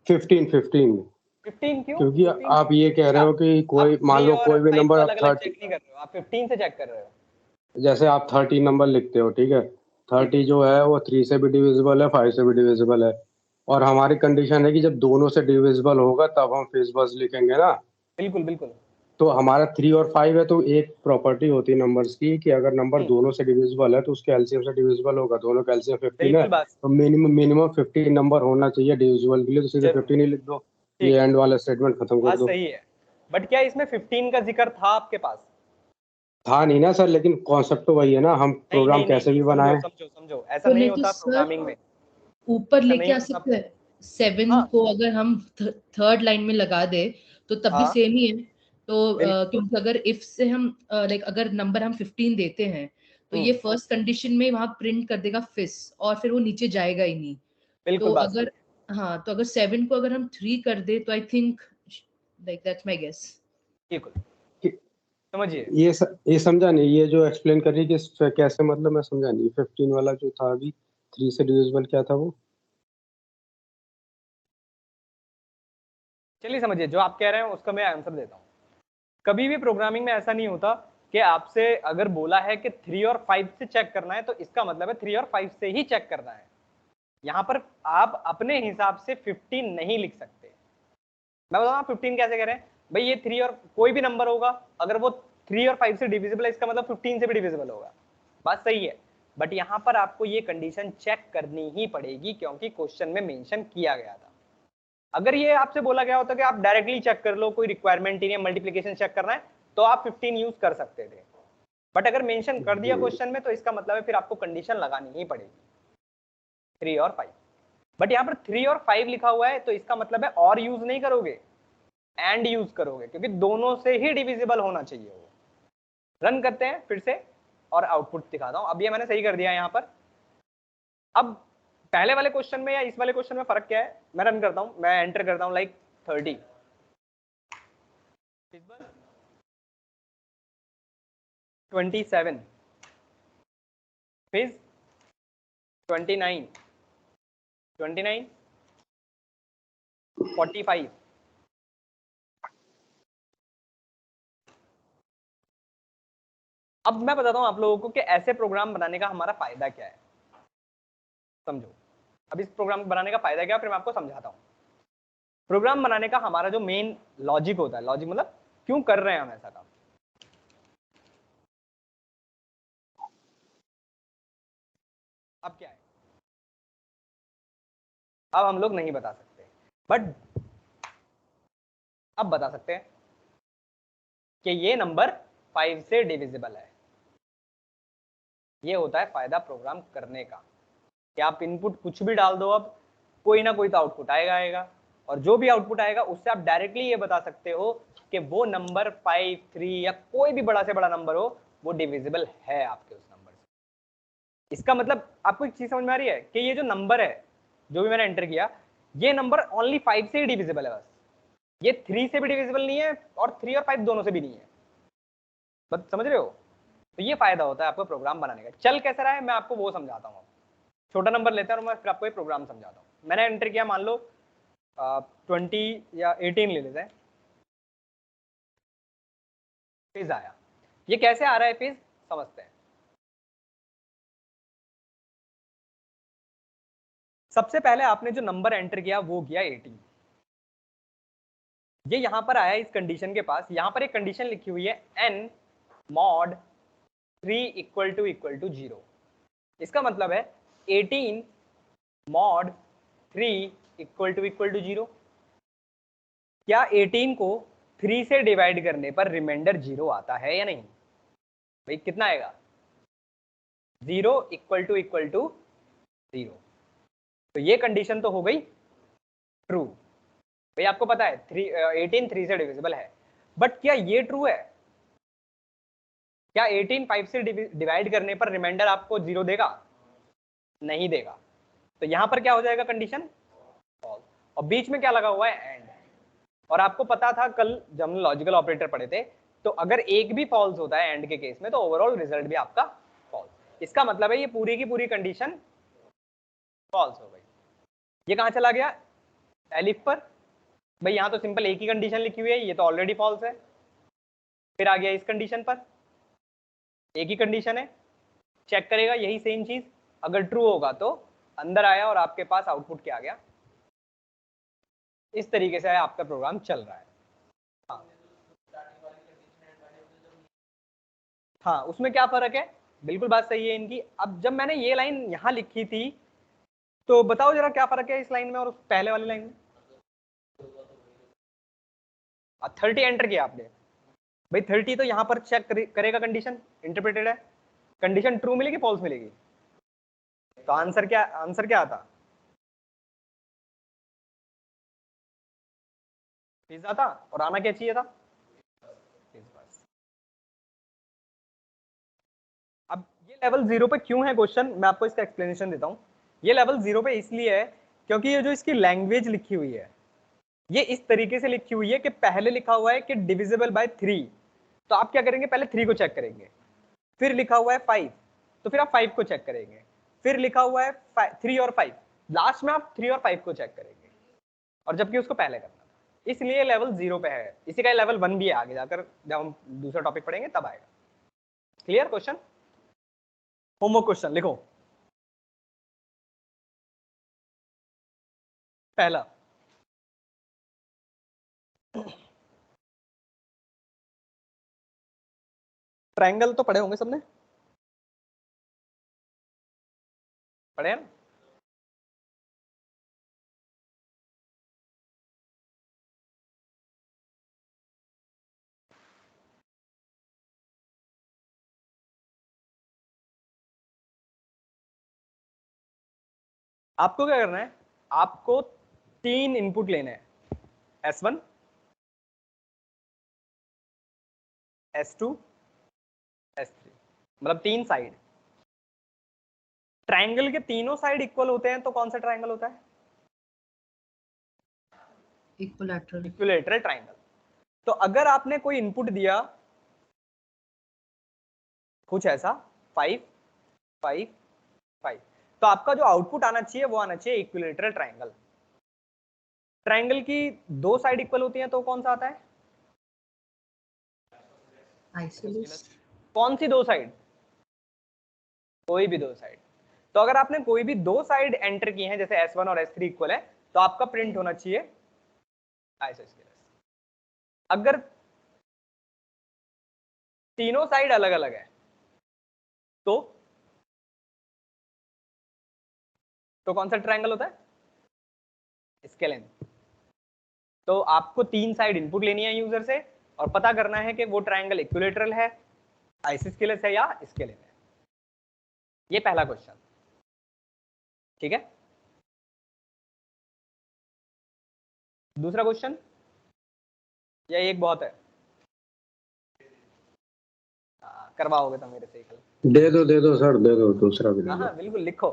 [SPEAKER 3] 15
[SPEAKER 2] 15 क्यों?
[SPEAKER 3] क्योंकि
[SPEAKER 2] 15
[SPEAKER 3] आप ये कह रहे हो कि कोई
[SPEAKER 2] आप
[SPEAKER 3] मान
[SPEAKER 2] 3
[SPEAKER 3] लो
[SPEAKER 2] और
[SPEAKER 3] कोई भी
[SPEAKER 2] 5
[SPEAKER 3] नंबर
[SPEAKER 2] को
[SPEAKER 3] आप
[SPEAKER 2] अलग अलग
[SPEAKER 3] 30,
[SPEAKER 2] चेक नहीं कर रहे हो, आप 15 से चेक कर रहे हो।
[SPEAKER 3] जैसे आप 30 नंबर लिखते हो, ठीक है, 30 जो है वो 3 से भी डिविजिबल है, 5 से भी डिविजिबल है, और हमारी कंडीशन है कि जब दोनों से डिविजिबल होगा तब हम फिजिबल्स लिखेंगे ना।
[SPEAKER 2] बिल्कुल बिल्कुल।
[SPEAKER 3] तो हमारा 3 और 5 है, तो एक प्रॉपर्टी होती है नंबर्स की कि अगर नंबर दोनों से डिविजिबल है तो उसके एलसीएम से डिविजिबल होगा। दोनों का एलसीएम 15 है,
[SPEAKER 2] बिल्कुल बात
[SPEAKER 3] तो मिनिमम 15 नंबर होना चाहिए डिविजिबल के लिए, तो सीधे
[SPEAKER 2] जरूर।
[SPEAKER 3] 15 ही लिख दो,
[SPEAKER 2] ठीक
[SPEAKER 3] ये
[SPEAKER 2] है,
[SPEAKER 3] एंड वाला स्टेटमेंट खत्म कर
[SPEAKER 2] बात
[SPEAKER 3] दो।
[SPEAKER 2] सही है, बट क्या इसमें 15 का जिक्र था आपके पास?
[SPEAKER 3] था नहीं ना सर, लेकिन कॉन्सेप्ट तो वही है ना, हम
[SPEAKER 2] नहीं
[SPEAKER 3] प्रोग्राम
[SPEAKER 2] नहीं नहीं
[SPEAKER 3] कैसे
[SPEAKER 2] नहीं,
[SPEAKER 3] भी
[SPEAKER 2] समझो
[SPEAKER 3] बनाए।
[SPEAKER 2] समझो समझो, ऐसा
[SPEAKER 1] तो
[SPEAKER 2] नहीं
[SPEAKER 1] नहीं तो
[SPEAKER 2] होता
[SPEAKER 1] सर
[SPEAKER 2] प्रोग्रामिंग में,
[SPEAKER 1] ऊपर
[SPEAKER 2] ऐसा
[SPEAKER 1] लेके
[SPEAKER 2] नहीं
[SPEAKER 1] आ
[SPEAKER 2] होता।
[SPEAKER 1] सकते हैं। 7
[SPEAKER 2] हाँ
[SPEAKER 1] को अगर हम थर्ड लाइन में लगा दे तो तब भी
[SPEAKER 2] हाँ
[SPEAKER 1] सेम ही है। तो
[SPEAKER 2] बिल्कुल।
[SPEAKER 1] क्योंकि अगर इफ से हम लाइक अगर नंबर हम 15 देते हैं तो ये फर्स्ट कंडीशन में वहां प्रिंट कर देगा फिस, और फिर वो नीचे जाएगा ही नहीं। तो
[SPEAKER 2] बिल्कुल बात सही
[SPEAKER 1] अगर हाँ, तो अगर 7 को अगर हम 3 कर दे तो I think like that's my guess.
[SPEAKER 2] है, बिल्कुल। समझिए,
[SPEAKER 3] ये समझा नहीं, ये जो एक्सप्लेन कर रही है कि कैसे, मतलब मैं समझा नहीं 15 वाला जो था अभी 3 से डिविजिबल क्या था वो।
[SPEAKER 2] चलिए समझिए, जो आप कह रहे हैं उसका मैं आंसर देता हूँ। कभी भी प्रोग्रामिंग में ऐसा नहीं होता कि आपसे अगर बोला है कि 3 और 5 से चेक करना है तो इसका मतलब है 3 और 5 से ही चेक करना है। यहाँ पर आप अपने हिसाब से 15 नहीं लिख सकते। मैं बताऊँ 15 कैसे करें भाई, ये 3 और कोई भी नंबर होगा, अगर वो 3 और 5 से डिविजिबल है इसका मतलब 15 से भी डिविजिबल होगा। बात सही है, बट यहाँ पर आपको ये कंडीशन चेक करनी ही पड़ेगी क्योंकि क्वेश्चन में मेंशन किया गया था। अगर ये आपसे बोला गया होता कि आप डायरेक्टली चेक कर लो, कोई रिक्वायरमेंट ही नहीं, मल्टीप्लिकेशन चेक करना है, तो आप 15 यूज कर सकते थे। बट अगर मेंशन कर दिया क्वेश्चन में तो इसका मतलब है फिर आपको कंडीशन लगानी ही पड़ेगी 3 और 5। बट यहाँ पर 3 और 5 लिखा हुआ है तो इसका मतलब है और यूज नहीं करोगे, एंड यूज करोगे, क्योंकि दोनों से ही डिविजिबल होना चाहिए वो। रन करते हैं फिर से और आउटपुट दिखाता हूं। अब ये मैंने सही कर दिया यहाँ पर। अब पहले वाले क्वेश्चन में या इस वाले क्वेश्चन में फर्क क्या है, मैं रन करता हूं, मैं एंटर करता हूं लाइक 30, 27, फिर 29, 45। अब मैं बताता हूं आप लोगों को कि ऐसे प्रोग्राम बनाने का हमारा फायदा क्या है। समझो, अब इस प्रोग्राम बनाने का फायदा क्या है फिर मैं आपको समझाता हूं। प्रोग्राम बनाने का हमारा जो मेन लॉजिक होता है, लॉजिक मतलब क्यों कर रहे हैं हम ऐसा काम, अब क्या है, अब हम लोग नहीं बता सकते, बट अब बता सकते हैं कि ये नंबर 5 से डिविजिबल है। ये होता है फायदा प्रोग्राम करने का कि आप इनपुट कुछ भी डाल दो, अब कोई ना कोई तो आउटपुट आएगा और जो भी आउटपुट आएगा उससे आप डायरेक्टली ये बता सकते हो कि वो नंबर 5, 3 या कोई भी बड़ा से बड़ा नंबर हो वो डिविजिबल है आपके उस नंबर से। इसका मतलब आपको एक चीज समझ में आ रही है कि ये जो नंबर है जो भी मैंने एंटर किया, ये नंबर ओनली 5 से ही डिविजिबल है, बस ये 3 से भी डिविजिबल नहीं है और 3 और 5 दोनों से भी नहीं है। बस समझ रहे हो? तो ये फायदा होता है आपको प्रोग्राम बनाने का। चल कैसा रहा है मैं आपको वो समझाता हूँ। छोटा नंबर लेते हैं और मैं फिर आपको ये प्रोग्राम समझाता हूँ। मैंने एंटर किया, मान लो 20 या 18 ले लेते हैं, फिज आया। ये कैसे आ रहा है फिज समझते हैं। सबसे पहले आपने जो नंबर एंटर किया वो किया 18, ये यहां पर आया इस कंडीशन के पास। यहां पर एक कंडीशन लिखी हुई है n mod 3 = 0। इसका मतलब है 18 mod 3 = 0। क्या 18 को 3 से डिवाइड करने पर रिमाइंडर 0 आता है या नहीं? भाई कितना आएगा? 0 = 0। तो ये कंडीशन तो हो गई ट्रू। भाई आपको पता है 18 3 से डिविजिबल है, बट क्या ये ट्रू है? क्या 18 5 से डिवाइड करने पर रिमाइंडर आपको 0 देगा? नहीं देगा। तो यहां पर क्या हो जाएगा कंडीशन? फॉल्स। और बीच में क्या लगा हुआ है? एंड। और आपको पता था कल जब हमने लॉजिकल ऑपरेटर पढ़े थे, तो अगर एक भी फॉल्स होता है एंड के केस में तो ओवरऑल रिजल्ट भी आपका फॉल्स। इसका मतलब है ये पूरी की पूरी कंडीशन फॉल्स हो गई। ये कहां चला गया? एलिफ पर, भाई यहाँ तो सिंपल एक ही कंडीशन लिखी हुई है, ये तो ऑलरेडी फॉल्स है। फिर आ गया इस कंडीशन पर, एक ही कंडीशन है, चेक करेगा यही सेम चीज, अगर ट्रू होगा तो अंदर आया और आपके पास आउटपुट क्या आ गया। इस तरीके से आपका प्रोग्राम चल रहा है। हाँ, हाँ उसमें क्या फर्क है, बिल्कुल बात सही है इनकी। अब जब मैंने ये लाइन यहाँ लिखी थी तो बताओ जरा क्या फर्क है इस लाइन में और उस पहले वाली लाइन में। 30 एंटर किया आपने, भाई 30 तो यहाँ पर चेक करेगा कंडीशन इंटरप्रेटेड है, कंडीशन ट्रू मिलेगी फॉल्स मिलेगी, तो आंसर क्या आता, पिज्जा था, और आना क्या चाहिए था, अब ये लेवल 0 पे क्यों है क्वेश्चन, मैं आपको इसका एक्सप्लेनेशन देता हूँ। ये लेवल 0 पे इसलिए है क्योंकि ये जो इसकी लैंग्वेज लिखी हुई है ये इस तरीके से लिखी हुई है कि पहले लिखा हुआ है कि डिविजिबल बाय 3, तो आप क्या करेंगे, पहले 3 को चेक करेंगे, फिर लिखा हुआ है 5, तो फिर आप 5 को चेक करेंगे, फिर लिखा हुआ है 3 और 5, लास्ट में आप 3 और 5 को चेक करेंगे, और जबकि उसको पहले करना था, इसलिए लेवल 0 पे है। इसी का लेवल 1 भी है, आगे जाकर जब हम दूसरा टॉपिक पढ़ेंगे तब आएगा। क्लियर क्वेश्चन, होमवर्क क्वेश्चन लिखो। पहला, ट्रायंगल तो पढ़े होंगे सबने, पढ़े हैं ना? आपको क्या करना है, आपको 3 इनपुट लेने हैं, S1, S2, S3, मतलब 3 साइड। ट्रायंगल के तीनों साइड इक्वल होते हैं तो कौन सा ट्रायंगल होता है, इक्विलैटरल ट्रायंगल। तो अगर आपने कोई इनपुट दिया कुछ ऐसा 5 5 5, तो आपका जो आउटपुट आना चाहिए वो आना चाहिए इक्विलैटरल ट्रायंगल। ट्रायंगल की 2 साइड इक्वल होती हैं तो कौन सा आता है, आइसोसेलेस। कौन सी 2 साइड, कोई भी 2 साइड। तो अगर आपने कोई भी 2 साइड एंटर की हैं, जैसे S1 और S3 इक्वल है, तो आपका प्रिंट होना चाहिए आइसोसेलेस। अगर तीनों साइड अलग अलग है तो कौन सा ट्रायंगल होता है, स्केलेन। तो आपको 3 साइड इनपुट लेनी है यूजर से और पता करना है कि वो ट्रायंगल इक्विलैटरल है, आइसोस्केलेस है या स्केलेन है। ये पहला क्वेश्चन, ठीक है। दूसरा क्वेश्चन, या एक बहुत है, करवाओगे तो मेरे से कल,
[SPEAKER 3] दे दो सर, दे दो दूसरा भी दे दो।
[SPEAKER 2] हाँ बिल्कुल लिखो,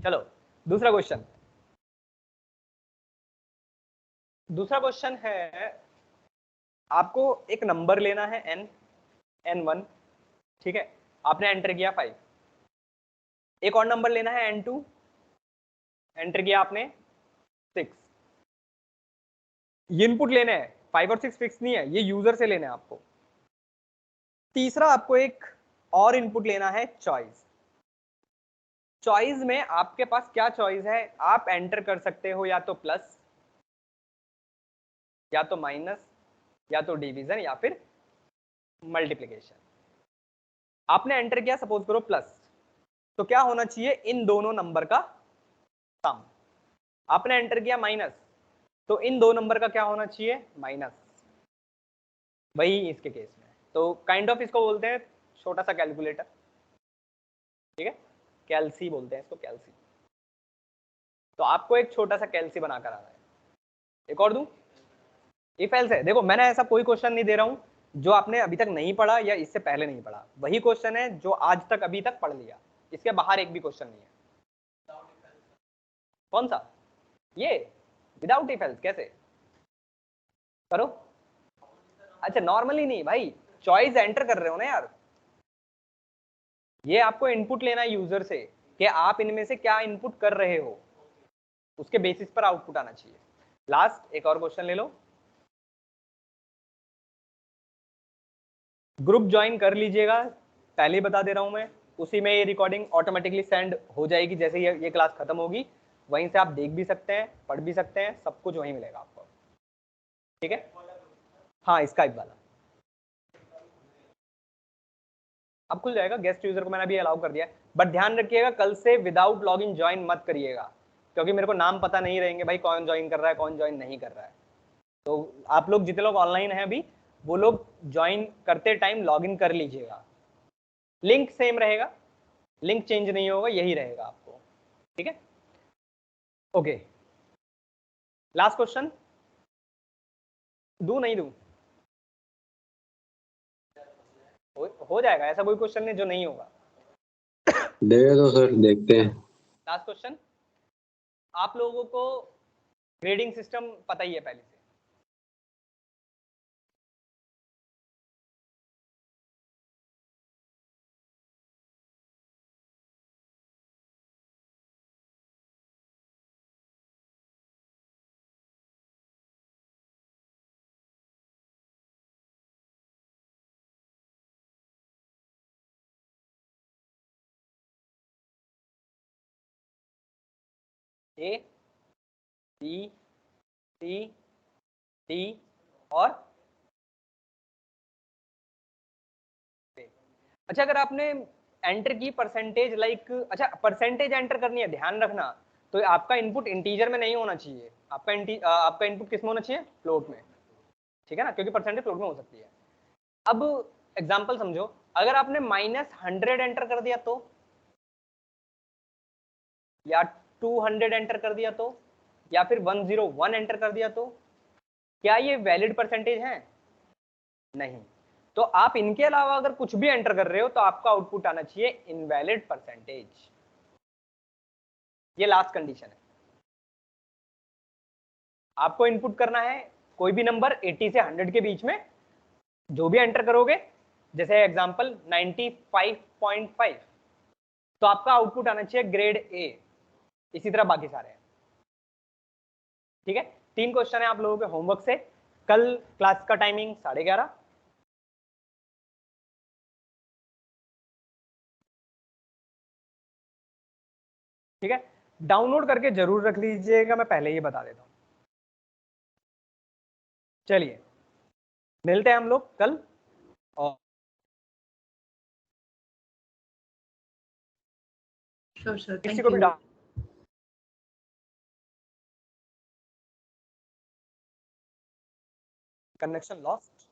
[SPEAKER 2] चलो दूसरा क्वेश्चन। दूसरा क्वेश्चन है, आपको एक नंबर लेना है n1, ठीक है, आपने एंटर किया 5। एक और नंबर लेना है n2, एंटर किया आपने 6। ये इनपुट लेने हैं, 5 और 6 फिक्स नहीं है, ये यूजर से लेना है आपको। तीसरा, आपको एक और इनपुट लेना है चॉइस। चॉइस में आपके पास क्या चॉइस है, आप एंटर कर सकते हो या तो प्लस, या तो माइनस, या तो डिवीजन, या फिर मल्टीप्लिकेशन। आपने एंटर किया सपोज करो प्लस, तो क्या होना चाहिए, इन दोनों नंबर का सम। आपने एंटर किया माइनस, तो इन दो नंबर का क्या होना चाहिए, माइनस। वही इसके केस में, तो काइंड ऑफ इसको बोलते हैं छोटा सा कैलकुलेटर, ठीक है, कैलसी बोलते हैं इसको, कैलसी। तो आपको एक छोटा सा कैलसी बनाकर आना है। एक और दूं, इफ एल्स है। देखो मैंने ऐसा कोई क्वेश्चन नहीं दे रहा हूं जो आपने अभी तक नहीं पढ़ा या इससे पहले नहीं पढ़ा, वही क्वेश्चन है जो आज तक अभी तक पढ़ लिया, इसके बाहर एक भी क्वेश्चन नहीं है। कौन सा, ये विदाउट इफ एल्स कैसे करो, अच्छा नॉर्मली नहीं भाई, चॉइस एंटर कर रहे हो ना यार, ये आपको इनपुट लेना है यूजर से कि आप इनमें से क्या इनपुट कर रहे हो, उसके बेसिस पर आउटपुट आना चाहिए। लास्ट एक और क्वेश्चन ले लो। ग्रुप ज्वाइन कर लीजिएगा, पहले ही बता दे रहा हूं मैं, उसी में ये रिकॉर्डिंग ऑटोमेटिकली सेंड हो जाएगी। जैसे ये क्लास खत्म होगी वहीं से आप देख भी सकते हैं, पढ़ भी सकते हैं, सब कुछ वहीं मिलेगा आपको। ठीक है, हाँ स्काइप वाला अब खुल जाएगा। गेस्ट यूजर को मैंने अभी अलाउ कर दिया है, बट ध्यान रखिएगा कल से विदाउट लॉगिन ज्वाइन मत करिएगा, क्योंकि मेरे को नाम पता नहीं रहेंगे भाई कौन ज्वाइन कर रहा है कौन ज्वाइन नहीं कर रहा है। तो आप लोग जितने लोग ऑनलाइन हैं अभी, वो लोग ज्वाइन करते टाइम लॉगिन कर लीजिएगा। लिंक सेम रहेगा, लिंक चेंज नहीं होगा, यही रहेगा आपको। ठीक है, ओके। लास्ट क्वेश्चन दूं नहीं दूं? हो जाएगा, ऐसा कोई क्वेश्चन नहीं जो नहीं होगा।
[SPEAKER 3] दे दो सर, देखते हैं।
[SPEAKER 2] लास्ट क्वेश्चन, आप लोगों को ग्रेडिंग सिस्टम पता ही है पहले से। ए, बी, सी, डी और अच्छा, अगर आपने एंटर की परसेंटेज लाइक, अच्छा परसेंटेज एंटर करनी है, ध्यान रखना, तो आपका इनपुट इंटीजर में नहीं होना चाहिए, आपका इनपुट किस में होना चाहिए? फ्लोट में। ठीक है ना, क्योंकि परसेंटेज फ्लोट में हो सकती है। अब एग्जांपल समझो, अगर आपने -100 एंटर कर दिया तो, या 200 एंटर कर दिया तो, या फिर 101 एंटर कर दिया तो, क्या ये वैलिड परसेंटेज है? नहीं। तो आप इनके अलावा अगर कुछ भी एंटर कर रहे हो तो आपका आउटपुट आना चाहिए इनवैलिड परसेंटेज। ये लास्ट कंडीशन है। आपको इनपुट करना है कोई भी नंबर 80 से 100 के बीच में, जो भी एंटर करोगे, जैसे एग्जांपल 95.5, तो आपका आउटपुट आना चाहिए ग्रेड ए। इसी तरह बाकी सारे हैं। ठीक है, 3 क्वेश्चन है आप लोगों के होमवर्क से। कल क्लास का टाइमिंग 11:30। ठीक है, डाउनलोड करके जरूर रख लीजिएगा, मैं पहले ही बता देता हूं। चलिए मिलते हैं हम लोग कल। और
[SPEAKER 1] sure,
[SPEAKER 2] किसी
[SPEAKER 1] thank
[SPEAKER 2] को भी
[SPEAKER 1] you.
[SPEAKER 2] Connection lost